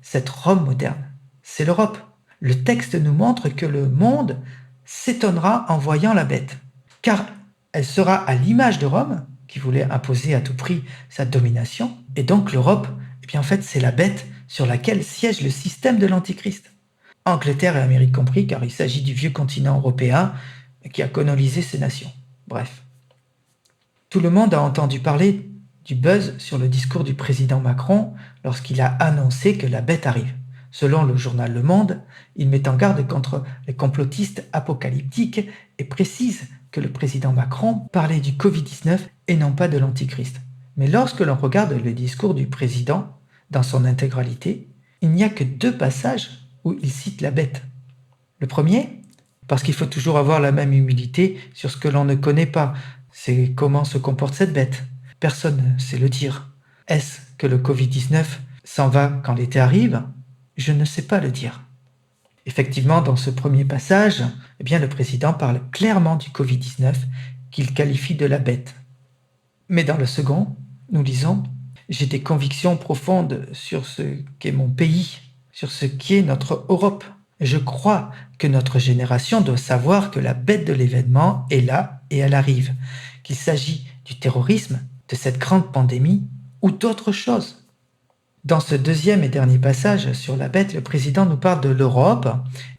cette Rome moderne. C'est l'Europe. Le texte nous montre que le monde s'étonnera en voyant la bête, car elle sera à l'image de Rome, qui voulait imposer à tout prix sa domination, et donc l'Europe, eh bien en fait c'est la bête sur laquelle siège le système de l'Antichrist. Angleterre et Amérique compris, car il s'agit du vieux continent européen qui a colonisé ces nations. Bref. Tout le monde a entendu parler du buzz sur le discours du président Macron lorsqu'il a annoncé que la bête arrive. Selon le journal Le Monde, il met en garde contre les complotistes apocalyptiques et précise que le président Macron parlait du Covid-19 et non pas de l'Antichrist. Mais lorsque l'on regarde le discours du président dans son intégralité, il n'y a que 2 passages où il cite la bête. Le premier, parce qu'il faut toujours avoir la même humilité sur ce que l'on ne connaît pas, c'est comment se comporte cette bête. Personne ne sait le dire. Est-ce que le Covid-19 s'en va quand l'été arrive ? Je ne sais pas le dire. Effectivement, dans ce premier passage, eh bien, le président parle clairement du Covid-19 qu'il qualifie de la bête. Mais dans le second, nous lisons « J'ai des convictions profondes sur ce qu'est mon pays, sur ce qu'est notre Europe. Je crois que notre génération doit savoir que la bête de l'événement est là et elle arrive, qu'il s'agit du terrorisme, de cette grande pandémie ou d'autres choses. Dans ce deuxième et dernier passage sur la bête, le président nous parle de l'Europe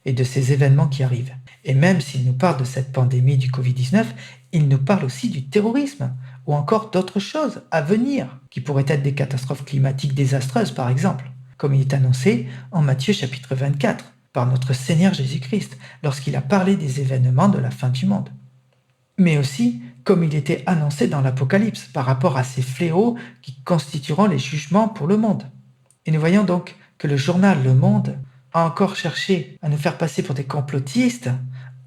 et de ces événements qui arrivent. Et même s'il nous parle de cette pandémie du Covid-19, il nous parle aussi du terrorisme ou encore d'autres choses à venir, qui pourraient être des catastrophes climatiques désastreuses par exemple, comme il est annoncé en Matthieu chapitre 24 par notre Seigneur Jésus-Christ lorsqu'il a parlé des événements de la fin du monde. Mais aussi comme il était annoncé dans l'Apocalypse par rapport à ces fléaux qui constitueront les jugements pour le monde. Et nous voyons donc que le journal Le Monde a encore cherché à nous faire passer pour des complotistes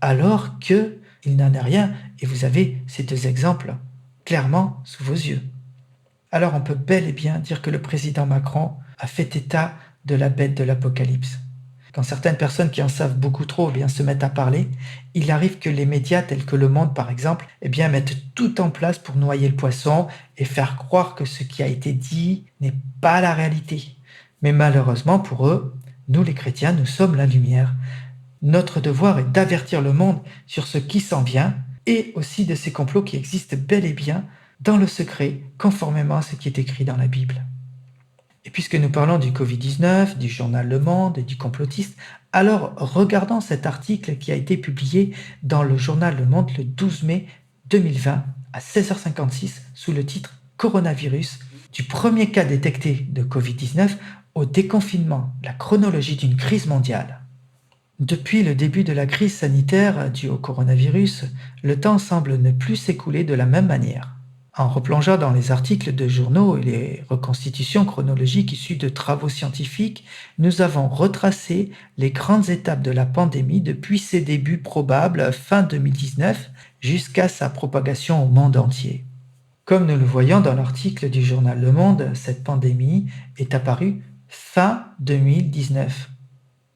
alors qu'il n'en est rien, et vous avez ces deux exemples clairement sous vos yeux. Alors on peut bel et bien dire que le président Macron a fait état de la bête de l'Apocalypse. Quand certaines personnes qui en savent beaucoup trop se mettent à parler, il arrive que les médias tels que Le Monde par exemple mettent tout en place pour noyer le poisson et faire croire que ce qui a été dit n'est pas la réalité. Mais malheureusement pour eux, nous les chrétiens, nous sommes la lumière. Notre devoir est d'avertir le monde sur ce qui s'en vient et aussi de ces complots qui existent bel et bien dans le secret, conformément à ce qui est écrit dans la Bible. Et puisque nous parlons du Covid-19, du journal Le Monde et du complotiste, alors regardons cet article qui a été publié dans le journal Le Monde le 12 mai 2020 à 16h56 sous le titre Coronavirus, du premier cas détecté de Covid-19 au déconfinement, la chronologie d'une crise mondiale. Depuis le début de la crise sanitaire due au coronavirus, le temps semble ne plus s'écouler de la même manière. En replongeant dans les articles de journaux et les reconstitutions chronologiques issues de travaux scientifiques, nous avons retracé les grandes étapes de la pandémie depuis ses débuts probables fin 2019 jusqu'à sa propagation au monde entier. Comme nous le voyons dans l'article du journal Le Monde, cette pandémie est apparue fin 2019.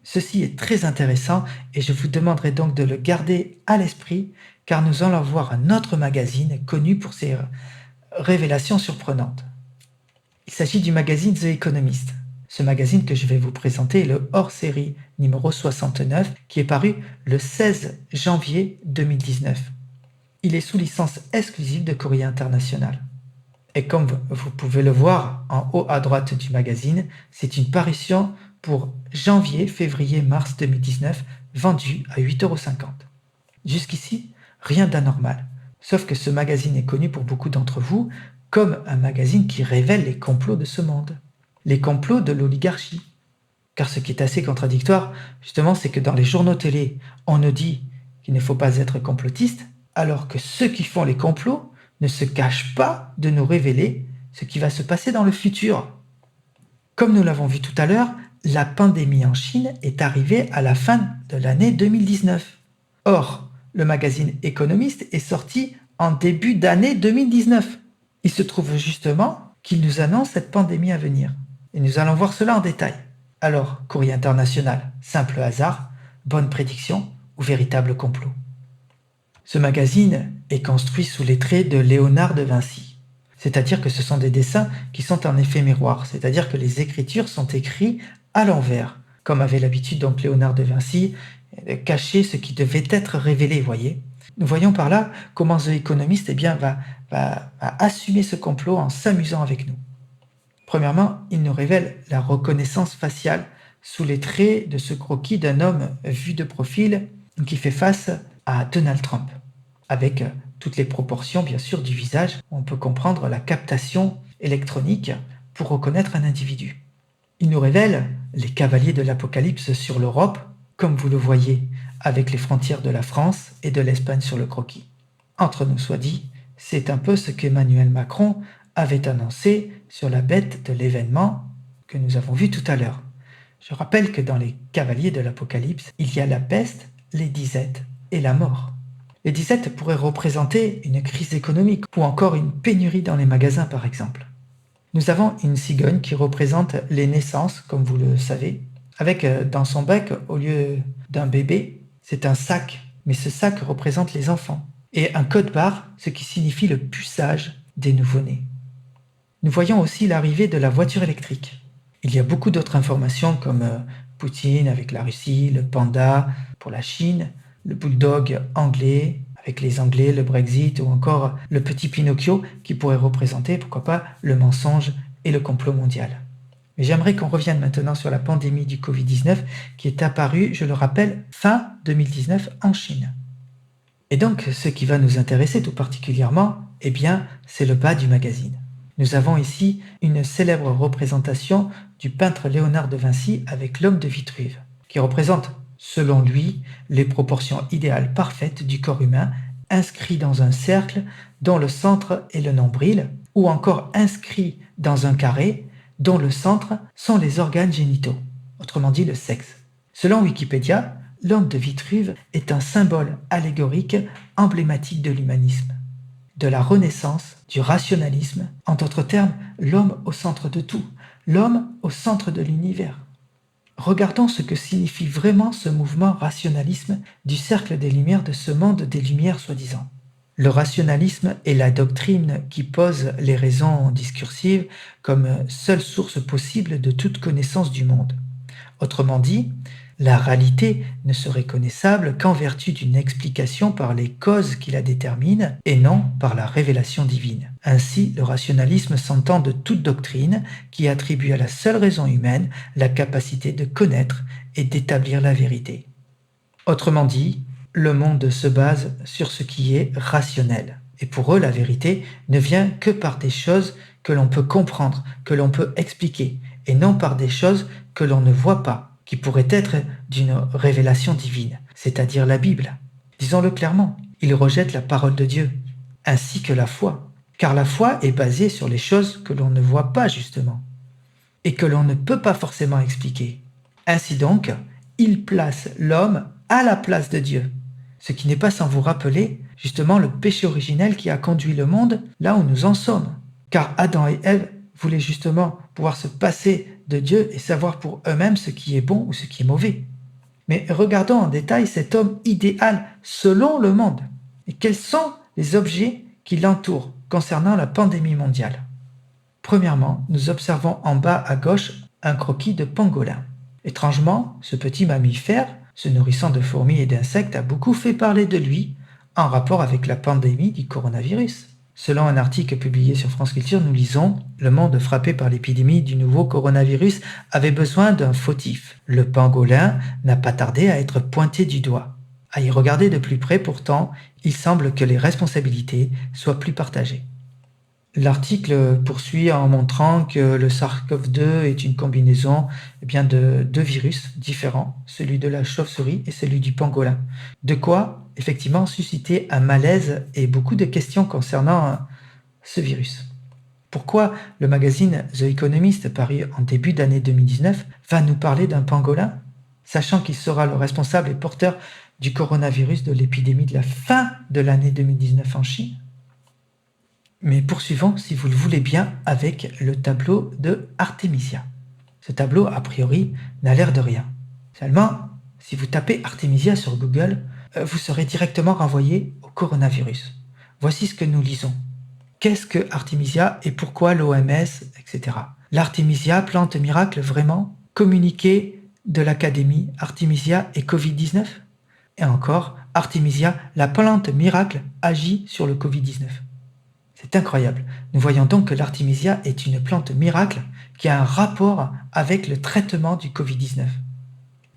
Ceci est très intéressant et je vous demanderai donc de le garder à l'esprit car nous allons voir un autre magazine connu pour ses révélations surprenantes. Il s'agit du magazine The Economist. Ce magazine que je vais vous présenter est le hors-série numéro 69 qui est paru le 16 janvier 2019. Il est sous licence exclusive de Courrier International. Et comme vous pouvez le voir en haut à droite du magazine, c'est une parution pour janvier, février, mars 2019, vendue à 8,50 €. Jusqu'ici, rien d'anormal, sauf que ce magazine est connu pour beaucoup d'entre vous comme un magazine qui révèle les complots de ce monde, les complots de l'oligarchie. Car ce qui est assez contradictoire, justement, c'est que dans les journaux télé, on nous dit qu'il ne faut pas être complotiste, alors que ceux qui font les complots ne se cachent pas de nous révéler ce qui va se passer dans le futur. Comme nous l'avons vu tout à l'heure, la pandémie en Chine est arrivée à la fin de l'année 2019. Or, le magazine Economist est sorti en début d'année 2019. Il se trouve justement qu'il nous annonce cette pandémie à venir. Et nous allons voir cela en détail. Alors, Courrier International, simple hasard, bonne prédiction ou véritable complot? Ce magazine est construit sous les traits de Léonard de Vinci. C'est-à-dire que ce sont des dessins qui sont en effet miroirs, c'est-à-dire que les écritures sont écrites à l'envers, comme avait l'habitude donc Léonard de Vinci, de cacher ce qui devait être révélé, voyez. Nous voyons par là comment The Economist va assumer ce complot en s'amusant avec nous. Premièrement, il nous révèle la reconnaissance faciale sous les traits de ce croquis d'un homme vu de profil qui fait face à Donald Trump, avec toutes les proportions bien sûr du visage. On peut comprendre la captation électronique pour reconnaître un individu. Il nous révèle les cavaliers de l'Apocalypse sur l'Europe, comme vous le voyez avec les frontières de la France et de l'Espagne sur le croquis. Entre nous soit dit, c'est un peu ce qu'Emmanuel Macron avait annoncé sur la bête de l'événement que nous avons vu tout à l'heure. Je rappelle que dans les cavaliers de l'Apocalypse, il y a la peste, les disettes et la mort. Les disettes pourraient représenter une crise économique ou encore une pénurie dans les magasins par exemple. Nous avons une cigogne qui représente les naissances, comme vous le savez, avec dans son bec, au lieu d'un bébé, c'est un sac, mais ce sac représente les enfants. Et un code-barre, ce qui signifie le puçage des nouveau-nés. Nous voyons aussi l'arrivée de la voiture électrique. Il y a beaucoup d'autres informations comme Poutine avec la Russie, le panda pour la Chine, le bulldog anglais avec les Anglais, le Brexit ou encore le petit Pinocchio qui pourrait représenter, pourquoi pas, le mensonge et le complot mondial. Mais j'aimerais qu'on revienne maintenant sur la pandémie du Covid-19 qui est apparue, je le rappelle, fin 2019 en Chine. Et donc, ce qui va nous intéresser tout particulièrement, eh bien, c'est le bas du magazine. Nous avons ici une célèbre représentation du peintre Léonard de Vinci avec l'homme de Vitruve, qui représente, selon lui, les proportions idéales parfaites du corps humain, inscrit dans un cercle dont le centre est le nombril, ou encore inscrit dans un carré dont le centre sont les organes génitaux, autrement dit le sexe. Selon Wikipédia, l'homme de Vitruve est un symbole allégorique emblématique de l'humanisme, de la Renaissance, du rationalisme, en d'autres termes, l'homme au centre de tout, l'homme au centre de l'univers. Regardons ce que signifie vraiment ce mouvement rationalisme du cercle des Lumières, de ce monde des Lumières soi-disant. Le rationalisme est la doctrine qui pose les raisons discursives comme seule source possible de toute connaissance du monde. Autrement dit, la réalité ne serait connaissable qu'en vertu d'une explication par les causes qui la déterminent et non par la révélation divine. Ainsi, le rationalisme s'entend de toute doctrine qui attribue à la seule raison humaine la capacité de connaître et d'établir la vérité. Autrement dit, le monde se base sur ce qui est rationnel. Et pour eux, la vérité ne vient que par des choses que l'on peut comprendre, que l'on peut expliquer, et non par des choses que l'on ne voit pas, qui pourraient être d'une révélation divine, c'est-à-dire la Bible. Disons-le clairement, ils rejettent la parole de Dieu, ainsi que la foi, car la foi est basée sur les choses que l'on ne voit pas justement, et que l'on ne peut pas forcément expliquer. Ainsi donc, ils placent l'homme à la place de Dieu, ce qui n'est pas sans vous rappeler justement le péché originel qui a conduit le monde là où nous en sommes. Car Adam et Ève voulaient justement pouvoir se passer de Dieu et savoir pour eux-mêmes ce qui est bon ou ce qui est mauvais. Mais regardons en détail cet homme idéal selon le monde. Et quels sont les objets qui l'entourent concernant la pandémie mondiale? Premièrement, nous observons en bas à gauche un croquis de pangolin. Étrangement, ce petit mammifère, se nourrissant de fourmis et d'insectes, a beaucoup fait parler de lui en rapport avec la pandémie du coronavirus. Selon un article publié sur France Culture, nous lisons « Le monde frappé par l'épidémie du nouveau coronavirus avait besoin d'un fautif. Le pangolin n'a pas tardé à être pointé du doigt. À y regarder de plus près, pourtant, il semble que les responsabilités soient plus partagées. » L'article poursuit en montrant que le SARS-CoV-2 est une combinaison de deux virus différents, celui de la chauve-souris et celui du pangolin. De quoi, effectivement, susciter un malaise et beaucoup de questions concernant ce virus. Pourquoi le magazine The Economist, paru en début d'année 2019, va nous parler d'un pangolin, sachant qu'il sera le responsable et porteur du coronavirus de l'épidémie de la fin de l'année 2019 en Chine? Mais poursuivons, si vous le voulez bien, avec le tableau de Artemisia. Ce tableau, a priori, n'a l'air de rien. Seulement, si vous tapez Artemisia sur Google, vous serez directement renvoyé au coronavirus. Voici ce que nous lisons. Qu'est-ce que Artemisia et pourquoi l'OMS, etc. L'Artemisia, plante miracle vraiment? Communiqué de l'Académie Artemisia et Covid-19? Et encore, Artemisia, la plante miracle, agit sur le Covid-19. C'est incroyable. Nous voyons donc que l'artémisia est une plante miracle qui a un rapport avec le traitement du Covid-19.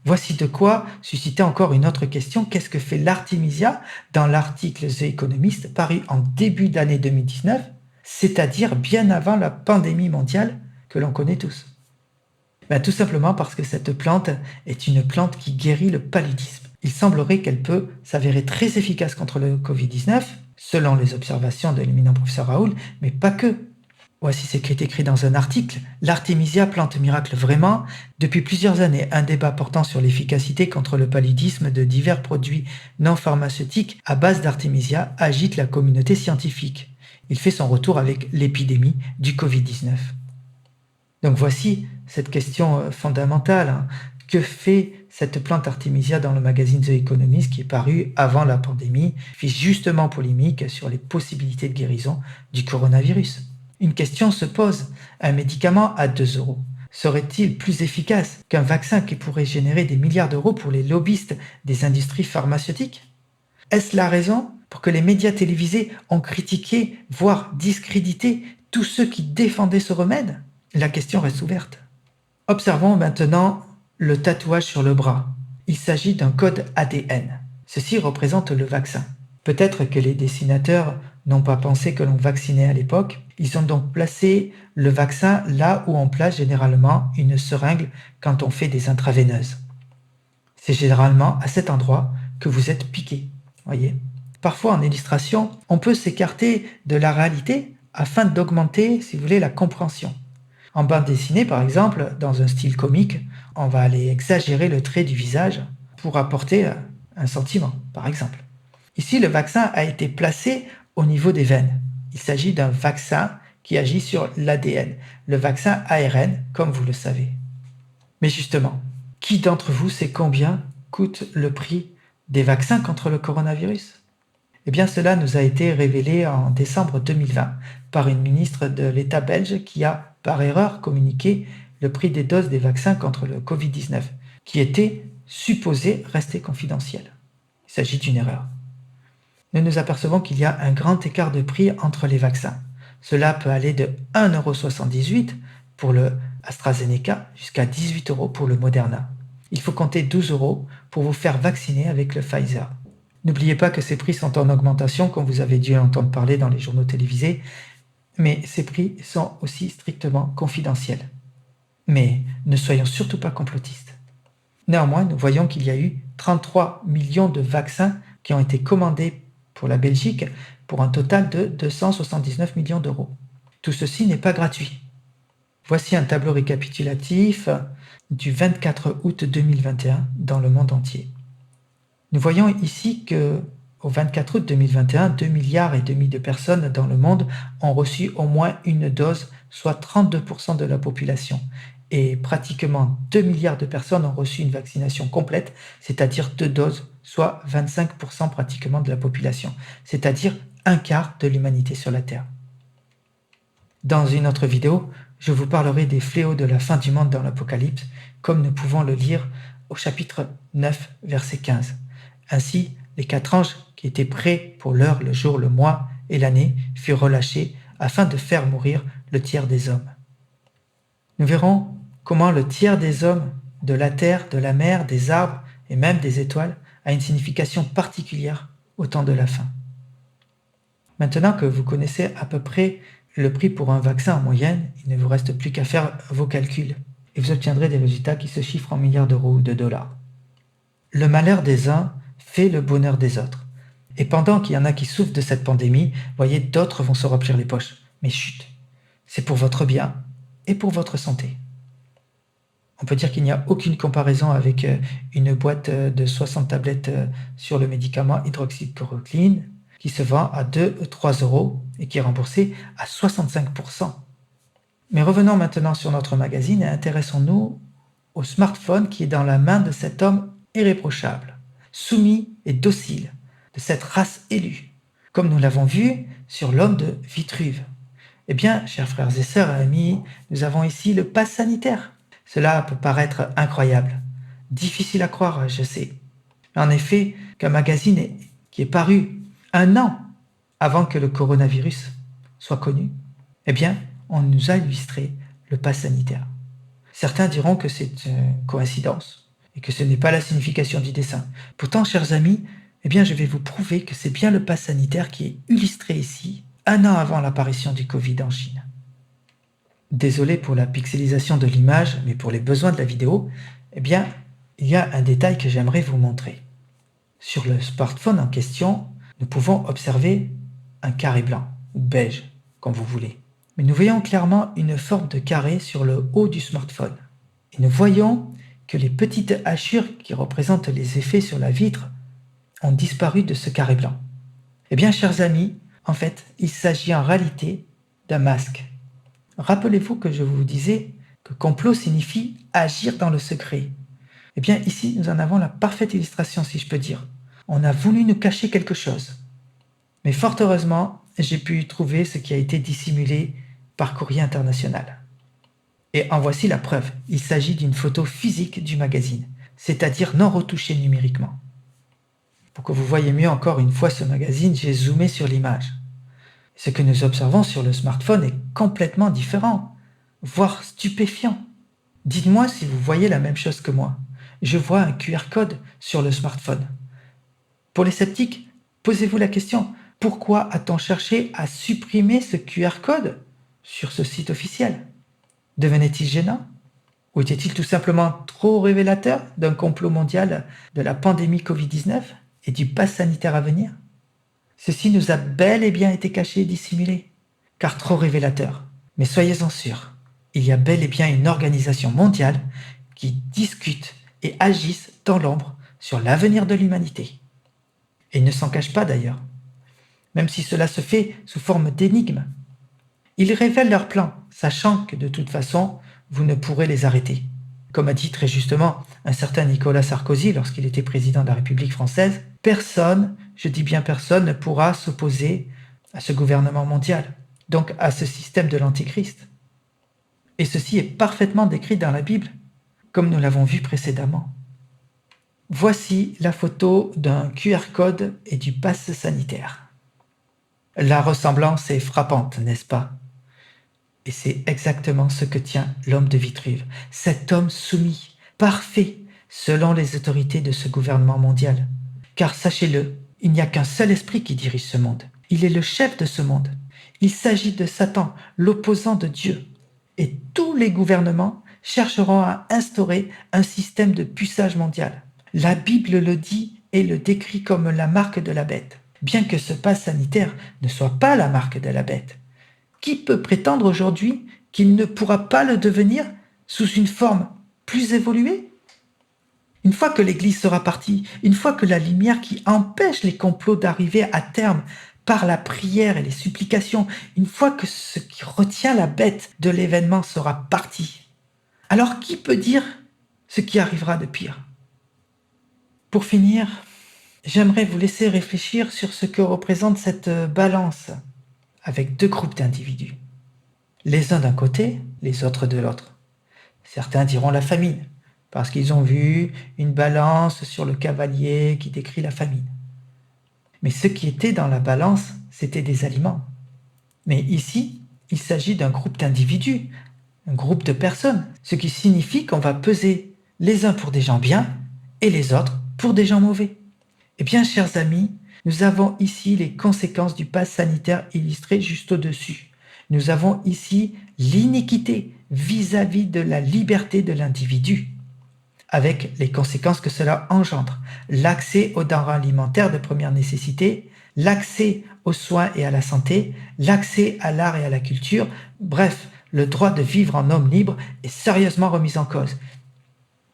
Voici de quoi susciter encore une autre question. Qu'est-ce que fait l'artémisia dans l'article The Economist paru en début d'année 2019, c'est-à-dire bien avant la pandémie mondiale que l'on connaît tous? Tout simplement parce que cette plante est une plante qui guérit le paludisme. Il semblerait qu'elle peut s'avérer très efficace contre le Covid-19, selon les observations de l'éminent professeur Raoul, mais pas que. Voici ce qui est écrit dans un article. L'artémisia, plante miracle vraiment. Depuis plusieurs années, un débat portant sur l'efficacité contre le paludisme de divers produits non pharmaceutiques à base d'artémisia agite la communauté scientifique. Il fait son retour avec l'épidémie du Covid-19. Donc voici cette question fondamentale. Que fait cette plante Artemisia dans le magazine The Economist qui est paru avant la pandémie, fait justement polémique sur les possibilités de guérison du coronavirus? Une question se pose. Un médicament à 2 € serait-il plus efficace qu'un vaccin qui pourrait générer des milliards d'euros pour les lobbyistes des industries pharmaceutiques? Est-ce la raison pour que les médias télévisés ont critiqué, voire discrédité tous ceux qui défendaient ce remède? La question reste ouverte. Observons maintenant le tatouage sur le bras. Il s'agit d'un code ADN. Ceci représente le vaccin. Peut-être que les dessinateurs n'ont pas pensé que l'on vaccinait à l'époque. Ils ont donc placé le vaccin là où on place généralement une seringue quand on fait des intraveineuses. C'est généralement à cet endroit que vous êtes piqué. Voyez. Parfois en illustration, on peut s'écarter de la réalité afin d'augmenter, si vous voulez, la compréhension. En bande dessinée, par exemple, dans un style comique, on va aller exagérer le trait du visage pour apporter un sentiment, par exemple. Ici, le vaccin a été placé au niveau des veines. Il s'agit d'un vaccin qui agit sur l'ADN, le vaccin ARN, comme vous le savez. Mais justement, qui d'entre vous sait combien coûte le prix des vaccins contre le coronavirus ? Eh bien, cela nous a été révélé en décembre 2020 par une ministre de l'État belge qui a, par erreur, communiqué le prix des doses des vaccins contre le Covid-19, qui était supposé rester confidentiel. Il s'agit d'une erreur. Nous nous apercevons qu'il y a un grand écart de prix entre les vaccins. Cela peut aller de 1,78 € pour le AstraZeneca jusqu'à 18 € pour le Moderna. Il faut compter 12 € pour vous faire vacciner avec le Pfizer. N'oubliez pas que ces prix sont en augmentation, comme vous avez dû entendre parler dans les journaux télévisés, mais ces prix sont aussi strictement confidentiels. Mais ne soyons surtout pas complotistes. Néanmoins, nous voyons qu'il y a eu 33 millions de vaccins qui ont été commandés pour la Belgique pour un total de 279 millions d'euros. Tout ceci n'est pas gratuit. Voici un tableau récapitulatif du 24 août 2021 dans le monde entier. Nous voyons ici que au 24 août 2021, 2,5 milliards de personnes dans le monde ont reçu au moins une dose, soit 32% de la population. Et pratiquement 2 milliards de personnes ont reçu une vaccination complète, c'est-à-dire 2 doses, soit 25% pratiquement de la population, c'est-à-dire un quart de l'humanité sur la Terre. Dans une autre vidéo, je vous parlerai des fléaux de la fin du monde dans l'Apocalypse, comme nous pouvons le lire au chapitre 9, verset 15. Ainsi, les 4 anges qui étaient prêts pour l'heure, le jour, le mois et l'année furent relâchés afin de faire mourir le tiers des hommes. Nous verrons comment le tiers des hommes, de la terre, de la mer, des arbres et même des étoiles a une signification particulière au temps de la fin. Maintenant que vous connaissez à peu près le prix pour un vaccin en moyenne, il ne vous reste plus qu'à faire vos calculs et vous obtiendrez des résultats qui se chiffrent en milliards d'euros ou de dollars. Le malheur des uns fait le bonheur des autres. Et pendant qu'il y en a qui souffrent de cette pandémie, voyez, d'autres vont se remplir les poches. Mais chut, c'est pour votre bien et pour votre santé. On peut dire qu'il n'y a aucune comparaison avec une boîte de 60 tablettes sur le médicament hydroxychloroquine qui se vend à 2-3 € et qui est remboursé à 65%. Mais revenons maintenant sur notre magazine et intéressons-nous au smartphone qui est dans la main de cet homme irréprochable, soumis et docile, de cette race élue, comme nous l'avons vu sur l'homme de Vitruve. Eh bien, chers frères et sœurs et amis, nous avons ici le pass sanitaire. Cela peut paraître incroyable, difficile à croire, je sais. Mais en effet, qu'un magazine qui est paru 1 an avant que le coronavirus soit connu, eh bien, on nous a illustré le pass sanitaire. Certains diront que c'est une coïncidence et que ce n'est pas la signification du dessin. Pourtant, chers amis, eh bien, je vais vous prouver que c'est bien le pass sanitaire qui est illustré ici, 1 an avant l'apparition du Covid en Chine. Désolé pour la pixelisation de l'image, mais pour les besoins de la vidéo, eh bien, il y a un détail que j'aimerais vous montrer. Sur le smartphone en question, nous pouvons observer un carré blanc, ou beige, comme vous voulez. Mais nous voyons clairement une forme de carré sur le haut du smartphone. Et nous voyons que les petites hachures qui représentent les effets sur la vitre ont disparu de ce carré blanc. Eh bien, chers amis, en fait, il s'agit en réalité d'un masque. Rappelez-vous que je vous disais que complot signifie agir dans le secret. Eh bien, ici, nous en avons la parfaite illustration, si je peux dire. On a voulu nous cacher quelque chose. Mais fort heureusement, j'ai pu trouver ce qui a été dissimulé par courrier international. Et en voici la preuve. Il s'agit d'une photo physique du magazine, c'est-à-dire non retouchée numériquement. Pour que vous voyez mieux encore une fois ce magazine, j'ai zoomé sur l'image. Ce que nous observons sur le smartphone est complètement différent, voire stupéfiant. Dites-moi si vous voyez la même chose que moi. Je vois un QR code sur le smartphone. Pour les sceptiques, posez-vous la question, pourquoi a-t-on cherché à supprimer ce QR code sur ce site officiel? Devenait-il gênant? Ou était-il tout simplement trop révélateur d'un complot mondial de la pandémie Covid-19 et du pass sanitaire à venir? Ceci nous a bel et bien été caché et dissimulé, car trop révélateur. Mais soyez-en sûrs, il y a bel et bien une organisation mondiale qui discute et agisse dans l'ombre sur l'avenir de l'humanité. Et ils ne s'en cachent pas d'ailleurs, même si cela se fait sous forme d'énigmes. Ils révèlent leurs plans, sachant que de toute façon, vous ne pourrez les arrêter. Comme a dit très justement un certain Nicolas Sarkozy lorsqu'il était président de la République française, personne, je dis bien personne, ne pourra s'opposer à ce gouvernement mondial, donc à ce système de l'Antichrist. Et ceci est parfaitement décrit dans la Bible, comme nous l'avons vu précédemment. Voici la photo d'un QR code et du pass sanitaire. La ressemblance est frappante, n'est-ce pas? Et c'est exactement ce que tient l'homme de Vitruve, cet homme soumis, parfait, selon les autorités de ce gouvernement mondial. Car sachez-le, il n'y a qu'un seul esprit qui dirige ce monde. Il est le chef de ce monde. Il s'agit de Satan, l'opposant de Dieu. Et tous les gouvernements chercheront à instaurer un système de puçage mondial. La Bible le dit et le décrit comme la marque de la bête. Bien que ce pass sanitaire ne soit pas la marque de la bête, qui peut prétendre aujourd'hui qu'il ne pourra pas le devenir sous une forme plus évoluée? Une fois que l'Église sera partie, une fois que la lumière qui empêche les complots d'arriver à terme par la prière et les supplications, une fois que ce qui retient la bête de l'événement sera parti, alors qui peut dire ce qui arrivera de pire? Pour finir, j'aimerais vous laisser réfléchir sur ce que représente cette balance avec deux groupes d'individus. Les uns d'un côté, les autres de l'autre. Certains diront la famine, parce qu'ils ont vu une balance sur le cavalier qui décrit la famine. Mais ce qui était dans la balance, c'était des aliments. Mais ici, il s'agit d'un groupe d'individus, un groupe de personnes, ce qui signifie qu'on va peser les uns pour des gens bien et les autres pour des gens mauvais. Eh bien, chers amis, nous avons ici les conséquences du pass sanitaire illustré juste au-dessus. Nous avons ici l'iniquité vis-à-vis de la liberté de l'individu, avec les conséquences que cela engendre. L'accès aux denrées alimentaires de première nécessité, l'accès aux soins et à la santé, l'accès à l'art et à la culture, bref, le droit de vivre en homme libre est sérieusement remis en cause.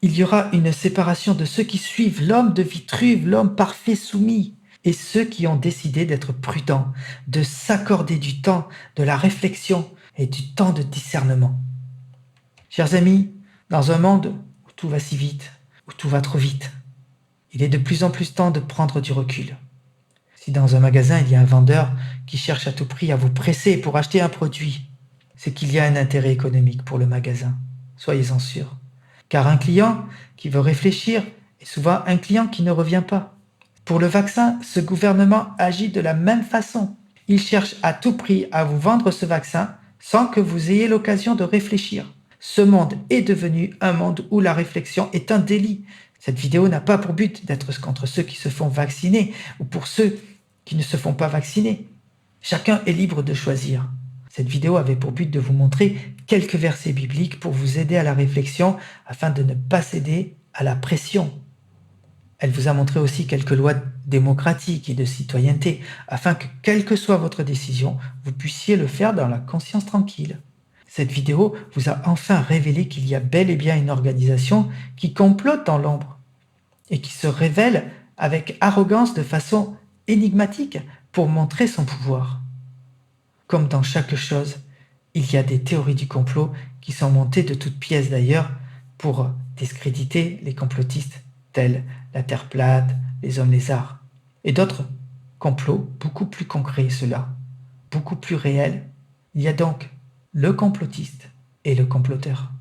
Il y aura une séparation de ceux qui suivent l'homme de Vitruve, l'homme parfait soumis, et ceux qui ont décidé d'être prudents, de s'accorder du temps, de la réflexion et du temps de discernement. Chers amis, dans un monde où tout va si vite, où tout va trop vite, il est de plus en plus temps de prendre du recul. Si dans un magasin il y a un vendeur qui cherche à tout prix à vous presser pour acheter un produit, c'est qu'il y a un intérêt économique pour le magasin, soyez-en sûrs. Car un client qui veut réfléchir est souvent un client qui ne revient pas. Pour le vaccin, ce gouvernement agit de la même façon. Il cherche à tout prix à vous vendre ce vaccin sans que vous ayez l'occasion de réfléchir. Ce monde est devenu un monde où la réflexion est un délit. Cette vidéo n'a pas pour but d'être contre ceux qui se font vacciner ou pour ceux qui ne se font pas vacciner. Chacun est libre de choisir. Cette vidéo avait pour but de vous montrer quelques versets bibliques pour vous aider à la réflexion afin de ne pas céder à la pression. Elle vous a montré aussi quelques lois démocratiques et de citoyenneté afin que, quelle que soit votre décision, vous puissiez le faire dans la conscience tranquille. Cette vidéo vous a enfin révélé qu'il y a bel et bien une organisation qui complote dans l'ombre et qui se révèle avec arrogance de façon énigmatique pour montrer son pouvoir. Comme dans chaque chose, il y a des théories du complot qui sont montées de toutes pièces d'ailleurs pour discréditer les complotistes tels la Terre plate, les hommes lézards, et d'autres complots beaucoup plus concrets ceux-là, beaucoup plus réels. Il y a donc le complotiste et le comploteur.